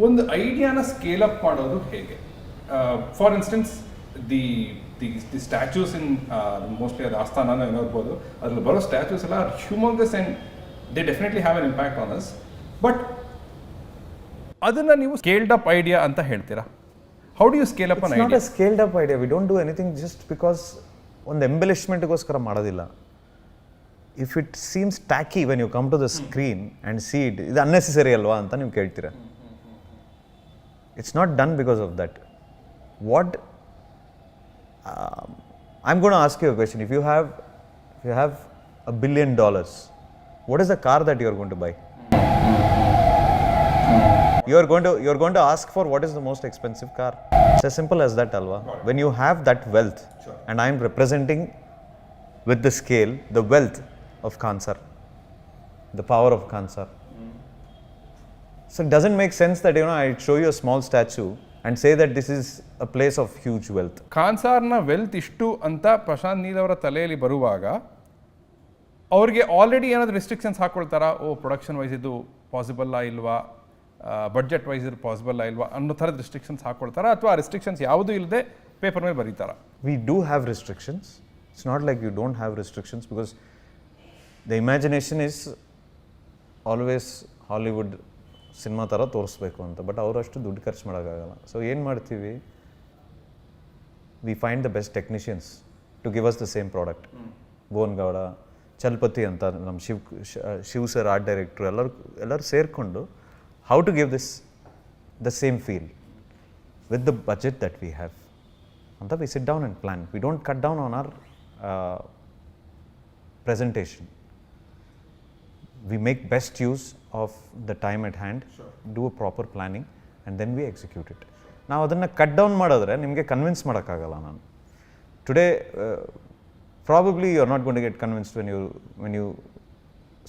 ಒಂದು ಐಡಿಯಾನ ಸ್ಕೇಲ್ ಅಪ್ ಮಾಡೋದು ಹೇಗೆ? For instance the statues in mostly ಅದು ಆಸ್ಥಾನ ಏನೋ ಇರ್ಬೋದು, ಅದ್ರಲ್ಲಿ ಬರೋ ಸ್ಟ್ಯಾಚ್ಯೂಸ್ ಎಲ್ಲ humongous and they definitely have an impact on us. But ಅದನ್ನು ನೀವು ಸ್ಕೇಲ್ಡ್ ಅಪ್ ಐಡಿಯಾ ಅಂತ ಹೇಳ್ತೀರಾ? How do you scale up an idea? Not a scaled up idea. We don't do anything just because ಒಂದು ಎಂಬೆಲಿಷ್ಮೆಂಟ್ಗೋಸ್ಕರ ಮಾಡೋದಿಲ್ಲ. If it seems tank when you come to the screen and see it, ಇದು unnecessary ಅಲ್ವಾ ಅಂತ ನೀವು ಕೇಳ್ತೀರಾ. It's not done because of that. What I'm going to ask you a question. If you have $1 billion, what is the car that you are going to buy? You are going to ask for what is the most expensive car. It's as simple as that, alva. When you have that wealth, and I am representing with the scale the wealth of Kansar, the power of Kansar. So it doesn't make sense that I show you a small statue and say that this is a place of huge wealth. ಖಾನ್ಸಾರ್ನ wealth ಇಷ್ಟು ಅಂತ ಪ್ರಶಾಂತ್ ನೀಲ್ ಅವರ ತಲೆಯಲ್ಲಿ ಬರುವಾಗ ಅವ್ರಿಗೆ already ಏನಾದರೂ restrictions ಹಾಕ್ಕೊಳ್ತಾರಾ? Production wise ಇದು possible ಇಲ್ವಾ, ಬಡ್ಜೆಟ್ ವೈಸ್ ಇದು ಪಾಸಿಬಲ್ ಇಲ್ವಾ ಅನ್ನೋ ಥರದ ರೆಸ್ಟ್ರಿಕ್ಷನ್ಸ್ ಹಾಕ್ಕೊಳ್ತಾರಾ, ಅಥವಾ ಆ ರೆಸ್ಟ್ರಿಕ್ಷನ್ಸ್ ಯಾವುದೂ ಇಲ್ಲದೆ ಪೇಪರ್ ಮೇಲೆ ಬರೀತಾರಾ? We do have restrictions. It's not like you don't have restrictions, because the imagination is always Hollywood cinema ಥರ ತೋರಿಸ್ಬೇಕು ಅಂತ. ಬಟ್ ಅವರಷ್ಟು ದುಡ್ಡು ಖರ್ಚು ಮಾಡೋಕ್ಕಾಗಲ್ಲ. ಸೊ ಏನು ಮಾಡ್ತೀವಿ, we find the best technicians to give us the same product. Bhuvan Gowda, Chalapathi ಅಂತ ನಮ್ಮ ಶಿವ್ ಸರ್ ಆರ್ಟ್ ಡೈರೆಕ್ಟ್ರು ಎಲ್ಲರೂ ಸೇರಿಕೊಂಡು how to give this the same feel with the budget that we have ಅಂತ we sit down and plan. We don't cut down on our presentation. We make best use of the time at hand, do a proper planning, and then we execute it. ನಾವು ಅದನ್ನು cut down ಮಾಡಿದ್ರೆ ನಿಮಗೆ convince ಮಾಡೋಕ್ಕಾಗಲ್ಲ. ನಾನು today probably you are not going to get convinced when you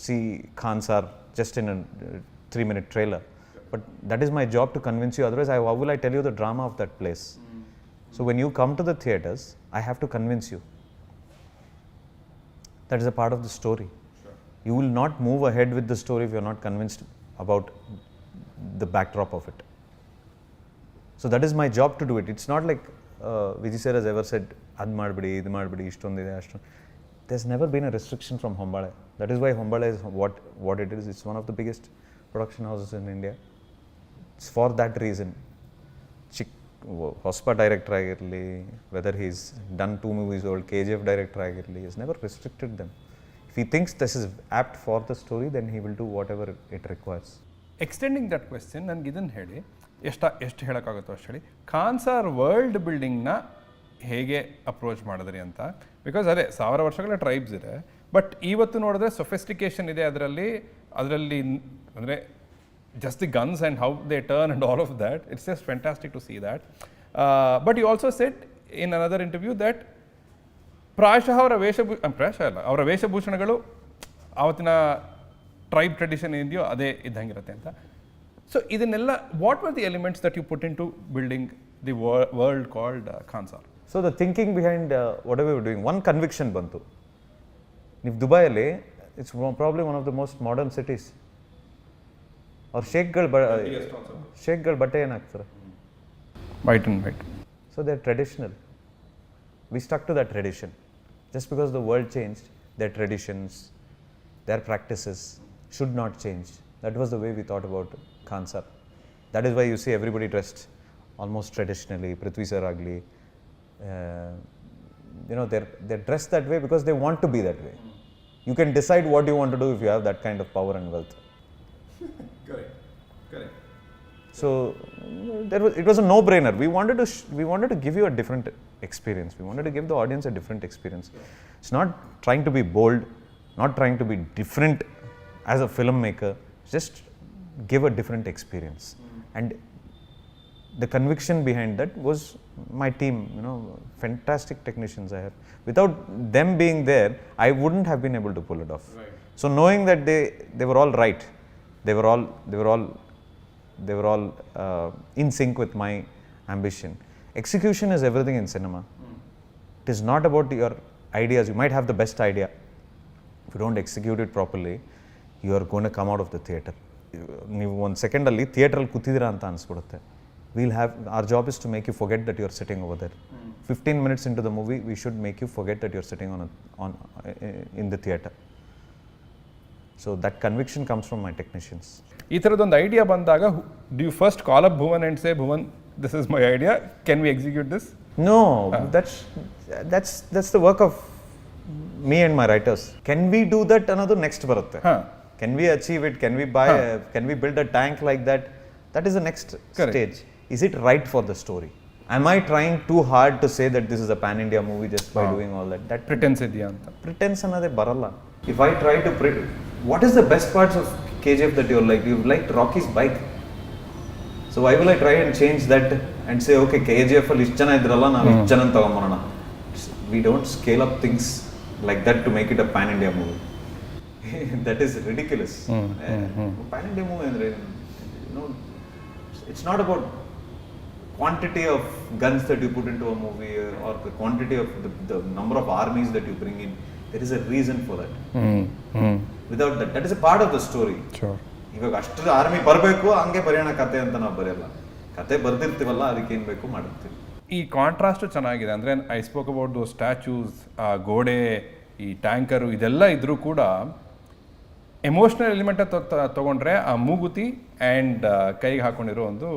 see Kansar just in a 3-minute trailer. But that is my job to convince you. Otherwise, how will I tell you the drama of that place? So when you come to the theatres, I have to convince you. That is a part of the story. You will not move ahead with the story if you are not convinced about the backdrop of it. So that is my job to do it. It's not like Vijay sir has ever said, ad madbidi, idu madbidi, ishtondide, ashton. There's never been a restriction from Hombale. That is why Hombale is what it is. It's one of the biggest production houses in India. It's for that reason. Hospa director agirli, whether he's done 2 movies old, KGF director agirli, he has never restricted them. If he thinks this is apt for the story, then he will do whatever it requires. Extending that question, ನನಗೆ ಇದನ್ನು ಹೇಳಿ, ಎಷ್ಟು ಹೇಳೋಕ್ಕಾಗುತ್ತೋ ಅಷ್ಟು ಹೇಳಿ, ಖಾನ್ಸಾರ್ world ಬಿಲ್ಡಿಂಗ್ನ ಹೇಗೆ approach ಮಾಡಿದ್ರಿ ಅಂತ. Because ಅದೇ 1000 ವರ್ಷಗಳ ಟ್ರೈಬ್ಸ್ ಇದೆ, ಬಟ್ ಇವತ್ತು ನೋಡಿದ್ರೆ ಸೊಫಿಸ್ಟಿಕೇಷನ್ ಇದೆ ಅದರಲ್ಲಿ ಅಂದರೆ just the guns and how they turn and all of that. It's just fantastic to see that. But you also said in another interview that ಪ್ರಾಯಶಃ ಅವರ ವೇಷಭೂಷಣಗಳು ಆವತ್ತಿನ ಟ್ರೈಬ್ ಟ್ರೆಡಿಷನ್ ಏನಿದೆಯೋ ಅದೇ ಇದ್ದಂಗಿರುತ್ತೆ ಅಂತ. ಸೊ ಇದನ್ನೆಲ್ಲ what were the elements that you put into building the world called Khansaar? So the thinking behind whatever doing, one conviction ಬಂತು. ನೀವು ದುಬೈಯಲ್ಲಿ it's probably one of the most modern cities. ಅವ್ರ ಶೇಕ್ಗಳು ಬಟ್ಟೆ ಏನಾಗ್ತಾರೆ? White and white. So they are traditional. We stuck to that tradition. Just because the world changed, their traditions, their practices should not change. That was the way we thought about Khansar. That is why you see everybody dressed almost traditionally. Prithvi sir agli, they're dressed that way because they want to be that way. You can decide what you want to do if you have that kind of power and wealth. Correct. So it was a no-brainer. We wanted to give you a different experience. We wanted to give the audience a different experience. It's not trying to be bold, not trying to be different as a filmmaker. Just give a different experience. And the conviction behind that was my team. Fantastic technicians I have. Without them being there, I wouldn't have been able to pull it off. Right. So knowing that they were all right, they were all in sync with my ambition. Execution is everything in cinema. It is not about your ideas. You might have the best idea. If you don't execute it properly, you are going to come out of the theatre. ನೀವು ಒಂದು ಸೆಕೆಂಡಲ್ಲಿ ಥಿಯೇಟ್ರಲ್ಲಿ ಕೂತಿದ್ದೀರಾ ಅಂತ ಅನಿಸ್ಬಿಡುತ್ತೆ. Our job is to make you forget that you are sitting over there. 15 minutes into the movie, we should make you forget that you are sitting in the theatre. So that conviction comes from my technicians. ಈ ಥರದೊಂದು idea ಬಂದಾಗ do you first call up Bhuvan and say Bhuvan this is my idea, can we execute this? No, that's the work of me and my writers. Can we do that? Another next barutte. Can we achieve it? Can we buy? Can we build a tank like that? That is the next stage. Is it right for the story? Am I trying too hard to say that this is a pan-India movie just by doing all that? That ಪ್ರಿಟೆನ್ಸ್ ಇದೆಯಾ ಅಂತ. pretense anothe baralla. If I try to what is the best parts of KGF that you like? You liked Rocky's bike. So why will I try and change that and say, okay, KGF ಅಲ್ಲಿ ಇಷ್ಟು ಜನ ಇದ್ರಲ್ಲ, ನಾವು ಇಷ್ಟು ಜನ ತಗೊಂಬರೋಣ? We don't scale up things like that to make it a pan-India movie. That is ridiculous. Pan-India movie andre, it's not about quantity of guns that you put into a movie or the quantity of the number of armies that you bring in. There is a reason for that. Without that is a part of the story. Sure. ಇವಾಗ ಅಷ್ಟು army ಬರಬೇಕು ಹಂಗೆ ಬರೆಯೋಣ ಕತೆ ಅಂತ ನಾವು ಬರೆಯಲ್ಲ. ಕತೆ ಬರ್ದಿರ್ತೀವಲ್ಲ, ಅದಕ್ಕೆ ಏನು ಬೇಕು ಮಾಡುತ್ತೀವಿ. ಈ ಕಾಂಟ್ರಾಸ್ಟು ಚೆನ್ನಾಗಿದೆ. ಅಂದರೆ ಐ ಸ್ಪೋಕ್ ಅಬೌಟ್ ದೋ ಸ್ಟ್ಯಾಚ್ಯೂಸ್, ಆ ಗೋಡೆ, ಈ ಟ್ಯಾಂಕರು, ಇದೆಲ್ಲ ಇದ್ರೂ ಕೂಡ ಎಮೋಷ್ನಲ್ ಎಲಿಮೆಂಟ್ ತೊಗೊಂಡ್ರೆ ಆ ಮೂಗುತಿ ಆ್ಯಂಡ್ ಕೈಗೆ ಹಾಕೊಂಡಿರೋ ಒಂದು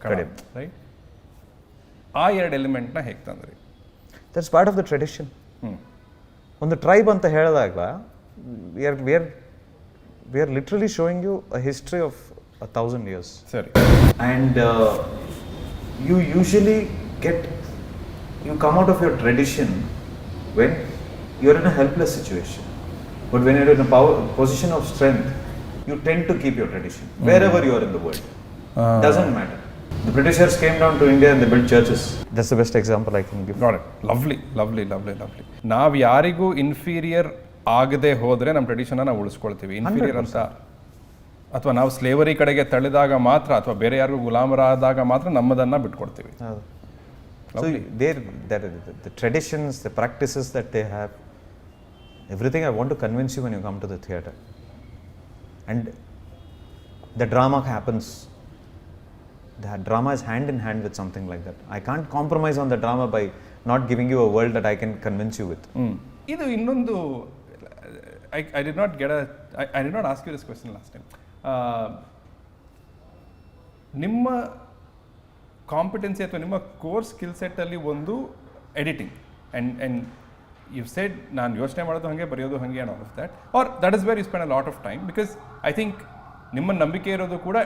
ಕಡೆ, ರೈಟ್? ಆ ಎರಡು ಎಲಿಮೆಂಟ್ನ ಹೇಗೆ ತಂದ್ರಿ? That's part of the tradition. ಒಂದು ಟ್ರೈಬ್ ಅಂತ ಹೇಳಿದಾಗ we are literally showing you a history of 1,000 years. Sorry. And you usually you come out of your tradition when you're in a helpless situation. But when you're in a position of strength, you tend to keep your tradition wherever you are in the world. Doesn't matter. The Britishers came down to India and they built churches. That's the best example I can give. Got it. Lovely. ನಾವು ಯಾರಿಗೂ inferior ಆಗದೆ ಹೋದರೆ ನಮ್ಮ ಟ್ರೆಡಿಷನ್ನ ನಾವು ಉಳಿಸ್ಕೊಳ್ತೀವಿ. Inferior ಅಂತ ಅಥವಾ ನಾವು slavery ಕಡೆಗೆ ತಳ್ಳಿದಾಗ ಮಾತ್ರ ಅಥವಾ ಬೇರೆ ಯಾರಿಗೂ ಗುಲಾಮರಾದಾಗ ಮಾತ್ರ ನಮ್ಮದನ್ನು ಬಿಟ್ಕೊಡ್ತೀವಿ. So the traditions, the practices that they have, everything I want to convince you when you come to the theatre. And the drama happens. The drama is hand in hand with something like that. I can't compromise on the drama by not giving you a world that I can convince you with. ಇದು ಇನ್ನೊಂದು, I did not ask you this question last time. ನಿಮ್ಮ competency ಅಥವಾ ನಿಮ್ಮ core skill ಸೆಟ್ಟಲ್ಲಿ ಒಂದು editing and you said ನಾನು ಯೋಚನೆ ಮಾಡೋದು ಹಾಗೆ, ಬರೆಯೋದು ಹಾಗೆ and all of that, or that is where you spend a lot of time, because I think ನಿಮ್ಮ ನಂಬಿಕೆ ಇರೋದು ಕೂಡ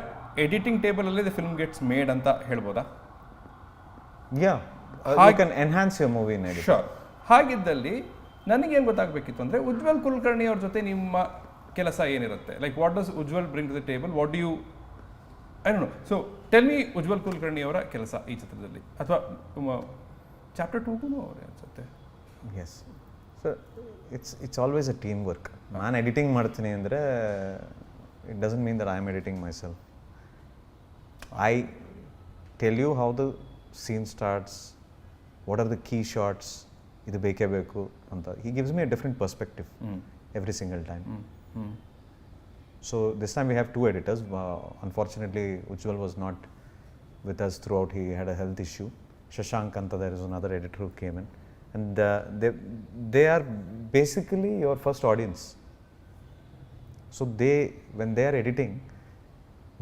ಎಡಿಟಿಂಗ್ ಟೇಬಲಲ್ಲಿ ದ ಫಿಲ್ಮ್ ಗೆಟ್ಸ್ ಮೇಡ್ ಅಂತ ಹೇಳ್ಬೋದಾ? You can enhance your movie in editing. Sure. ಹಾಗಿದ್ದಲ್ಲಿ ನನಗೇನು ಗೊತ್ತಾಗಬೇಕಿತ್ತು ಅಂದರೆ ಉಜ್ವಲ್ ಕುಲಕರ್ಣಿ ಅವ್ರ ಜೊತೆ ನಿಮ್ಮ ಕೆಲಸ ಏನಿರುತ್ತೆ? Like what does Ujwal bring to the table? What do you, I don't know. So tell me Ujwal Kulkarni ಅವರ ಕೆಲಸ ಈ ಚಿತ್ರದಲ್ಲಿ, ಅಥವಾ ಚಾಪ್ಟರ್ 2ಗೂ ಅವರೇ ಅನ್ಸುತ್ತೆ. Yes. So it's always a team work. ನಾನು ಎಡಿಟಿಂಗ್ ಮಾಡ್ತೀನಿ ಅಂದರೆ it doesn't mean that I am editing myself. I tell you how the scene starts, what are the key shots, ಇದು ಬೇಕೇ ಬೇಕು ಅಂತ. He gives me a different perspective every single time. So this time we have two editors. Unfortunately, Ujjwal was not with us throughout. He had a health issue. Shashank Anta, there is another editor who came in. And they are basically your first audience. So when they are editing,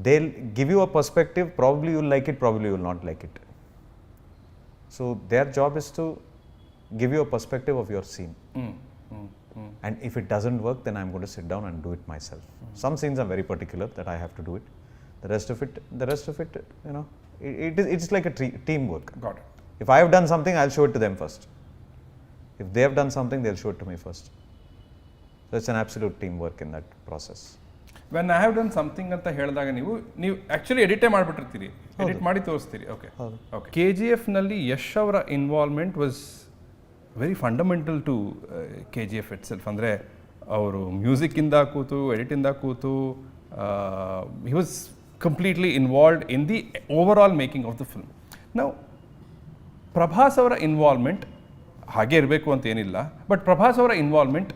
they'll give you a perspective, probably you'll like it, probably you will not like it. So their job is to give you a perspective of your scene. And if it doesn't work, then I'm going to sit down and do it myself. Some scenes are very particular that I have to do it. The rest of it, you know, it's like a teamwork. Got it. If I have done something, I'll show it to them first. If they have done something, they'll show it to me first. So it's an absolute teamwork in that process. When I have done something ಅಂತ ಹೇಳಿದಾಗ ನೀವು actually ಎಡಿಟೇ ಮಾಡಿಬಿಟ್ಟಿರ್ತೀರಿ, edit ಮಾಡಿ ತೋರಿಸ್ತೀರಿ. Okay okay. KGFನಲ್ಲಿ ಯಶ್ ಅವರ involvement was very fundamental to KGF itself. ಅಂದರೆ ಅವರು ಮ್ಯೂಸಿಕ್ಕಿಂದ ಕೂತು, ಎಡಿಟಿಂದ ಕೂತು, he was completely involved in the overall making of the film. ನಾವು ಪ್ರಭಾಸ್ ಅವರ ಇನ್ವಾಲ್ವ್ಮೆಂಟ್ ಹಾಗೆ ಇರಬೇಕು ಅಂತ ಏನಿಲ್ಲ, ಬಟ್ ಪ್ರಭಾಸ್ ಅವರ ಇನ್ವಾಲ್ವ್ಮೆಂಟ್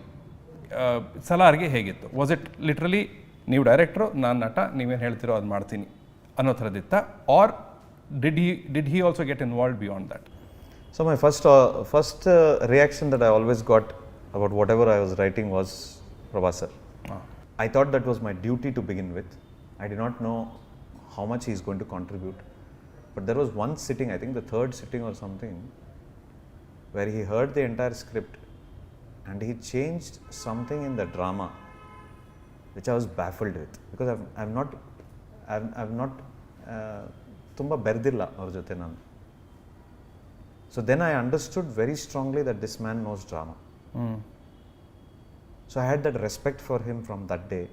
ಸಲಾರ್ಗೆ ಹೇಗಿತ್ತು? ವಾಸ್ ಇಟ್ ಲಿಟ್ರಲಿ ನೀವು ಡೈರೆಕ್ಟ್ರು, ನಾನು ನಟ, ನೀವೇನು ಹೇಳ್ತಿರೋ ಅದು ಮಾಡ್ತೀನಿ ಅನ್ನೋ ಥರದಿತ್ತ, or did he also get involved beyond that? So my first reaction that I always got about whatever I was writing was Prabhas sir. I thought that was my duty to begin with. I did not know how much he is going to contribute. But there was one sitting, I think the third sitting or something, where he heard the entire script and he changed something in the drama, which I was baffled with, because I've not tumba berdilla avar jothe nanu. So then I understood very strongly that this man knows drama. So I had that respect for him from that day,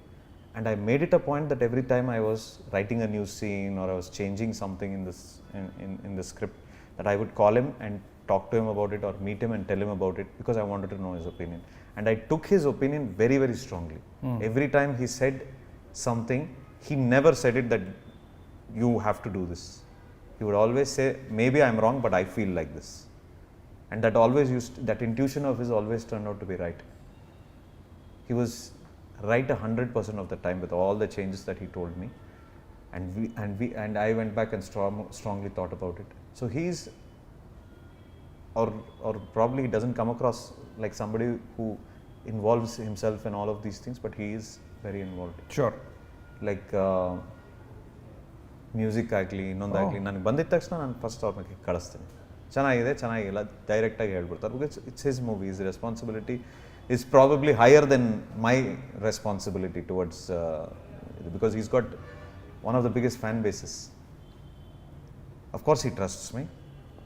and I made it a point that every time I was writing a new scene or I was changing something in the script, that I would call him and talk to him about it, or meet him and tell him about it, because I wanted to know his opinion. And I took his opinion very, very strongly. Every time he said something, he never said it that you have to do this. He would always say, maybe I'm wrong, but I feel like this. And that intuition of his always turned out to be right. He was right 100% of the time with all the changes that he told me. And I went back and strongly thought about it. So he's, or probably he doesn't come across like somebody who involves himself in all of these things, but he is very involved. Sure. Like music ಆಗಲಿ ಇನ್ನೊಂದಾಗಲಿ ನನಗೆ ಬಂದಿದ್ದ ತಕ್ಷಣ ನಾನು first ಅವ್ರನ್ನ ಕಳಿಸ್ತೀನಿ, ಚೆನ್ನಾಗಿಲ್ಲ ಡೈರೆಕ್ಟಾಗಿ ಹೇಳ್ಬಿಡ್ತಾರೆ. Because it's his movie, his responsibility is probably higher than my responsibility towards because he's got one of the biggest fan bases. Of course he trusts me,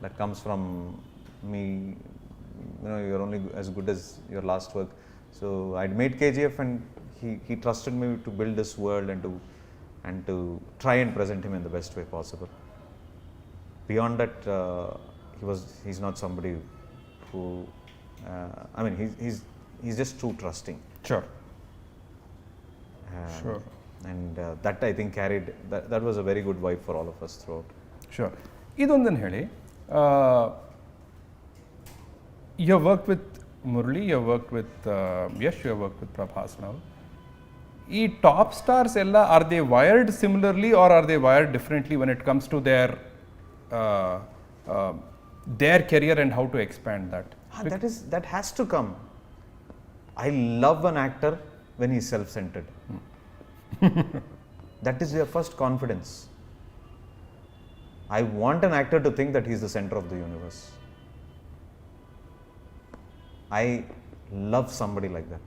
that comes from me, you know, you're only as good as your last work. So I'd made KGF and he trusted me to build this world and to try and present him in the best way possible. Beyond that, he's not somebody who I mean he's just too trusting. Sure. Sure. And that I think carried, that was a very good vibe for all of us throughout. Sure. ಇದೊಂದನ್ನು ಹೇಳಿ, you have worked with Murli, you have worked with Yash, you have worked with Prabhas now. ಈ top stars ಎಲ್ಲ, are they wired similarly or are they wired differently when it comes to their career and how to expand that? That has to come. I love an actor when he's self-centered. That is your first confidence. I want an actor to think that he's the center of the universe. I love somebody like that.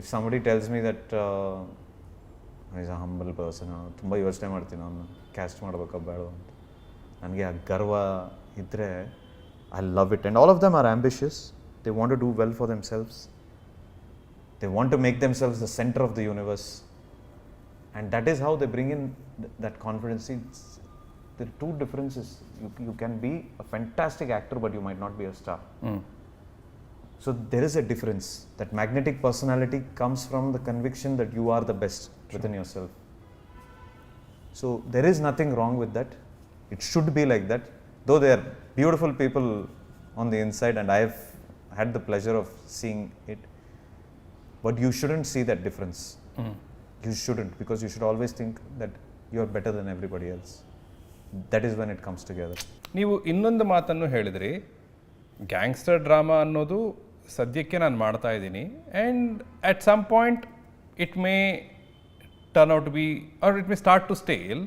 If somebody tells me that he's a humble person, ತುಂಬ ಯೋಚನೆ ಮಾಡ್ತೀನಿ ಅವನ್ನ caste ಮಾಡಬೇಕಾ ಬೇಡ ಅಂತ, ನನಗೆ ಆ ಗರ್ವ ಇದ್ದರೆ I love it. And all of them are ambitious. They want to do well for themselves. They want to make themselves the center of the universe. And that is how they bring in that confidence. There are two differences. You can be a fantastic actor, but you might not be a star. So there is a difference. That magnetic personality comes from the conviction that you are the best within yourself. So there is nothing wrong with that. It should be like that. Though they are beautiful people on the inside, and I have had the pleasure of seeing it, but you shouldn't see that difference. You shouldn't, because you should always think that you are better than everybody else. That is when it comes together. ನೀವು ಇನ್ನೊಂದು ಮಾತನ್ನು ಹೇಳಿದ್ರಿ, gangster drama ಅನ್ನೋದು ಸದ್ಯಕ್ಕೆ ನಾನು ಮಾಡ್ತಾ ಇದ್ದೀನಿ, and at some point it may turn out be or it may start to stale,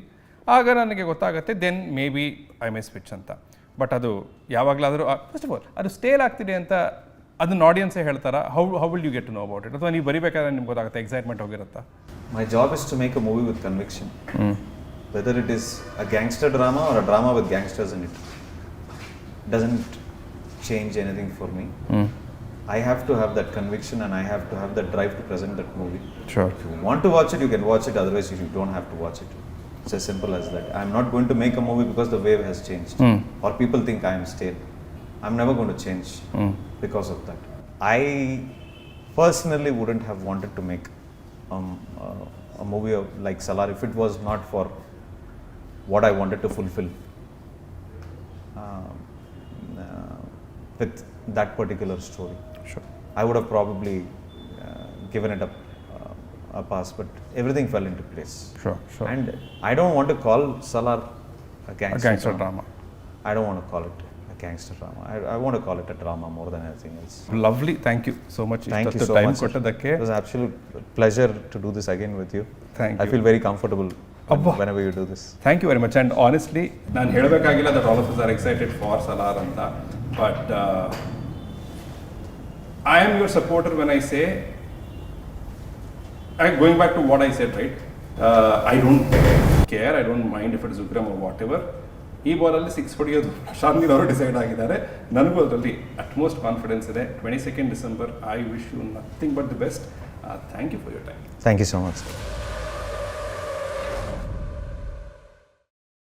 ಆಗ ನನಗೆ ಗೊತ್ತಾಗುತ್ತೆ then maybe I may switch ಅಂತ. ಬಟ್ ಅದು ಯಾವಾಗಲಾದರೂ ಫಸ್ಟ್ ಆಫ್ ಆಲ್ ಅದು ಸ್ಟೇಲ್ ಆಗ್ತಿದೆ ಅಂತ ಅದನ್ನ ಆಡಿಯನ್ಸೇ ಹೇಳ್ತಾರಾ? How will you get to know about it? ಅಥವಾ ನೀವು ಬರಿಬೇಕಾದ್ರೆ ನಿಮ್ಗೆ ಗೊತ್ತಾಗುತ್ತೆ, ಎಕ್ಸೈಟ್ಮೆಂಟ್ ಹೋಗಿರುತ್ತಾ? My job is to make a movie with conviction. Whether it is a gangster drama or a drama with gangsters in it, doesn't change anything for me. I have to have that conviction and I have to have that drive to present that movie. Sure. If you want to watch it, you can watch it. Otherwise, you don't have to watch it. It's as simple as that. I'm not going to make a movie because the wave has changed or people think I am stale. I'm never going to change because of that. I personally wouldn't have wanted to make a movie like Salaar if it was not for what I wanted to fulfill with that particular story. Sure. I would have probably given it a pass, but everything fell into place. Sure. And I don't want to call Salaar a A gangster, gangster drama. I don't want to call it a gangster drama. I want to call it a drama more than anything else. Lovely. Thank you so much. Thank you so time much. ಕೊಟ್ಟದಕ್ಕೆ. It was an absolute pleasure to do this again with you. Thank I you. feel very comfortable whenever you do this. Thank you very much. And honestly ನಾನು ಹೇಳಬೇಕಾಗಿಲ್ಲ that all of us are excited for Salaar ಅಂತ, but I am your supporter when I say going back to what I said right, I don't care, I don't mind if it is Ugramm whatever. ಈ ಬಾಲಲ್ಲಿ 6 ಹೊಡೆಯೋದು ಪ್ರಶಾಂತ್ ನೀಲ್ ಅವರು decide ಆಗಿದ್ದಾರೆ. ನನಗೂ ಅದರಲ್ಲಿ utmost confidence ಇದೆ. 22nd December, I wish you nothing but the best. Thank you for your time. Thank you so much.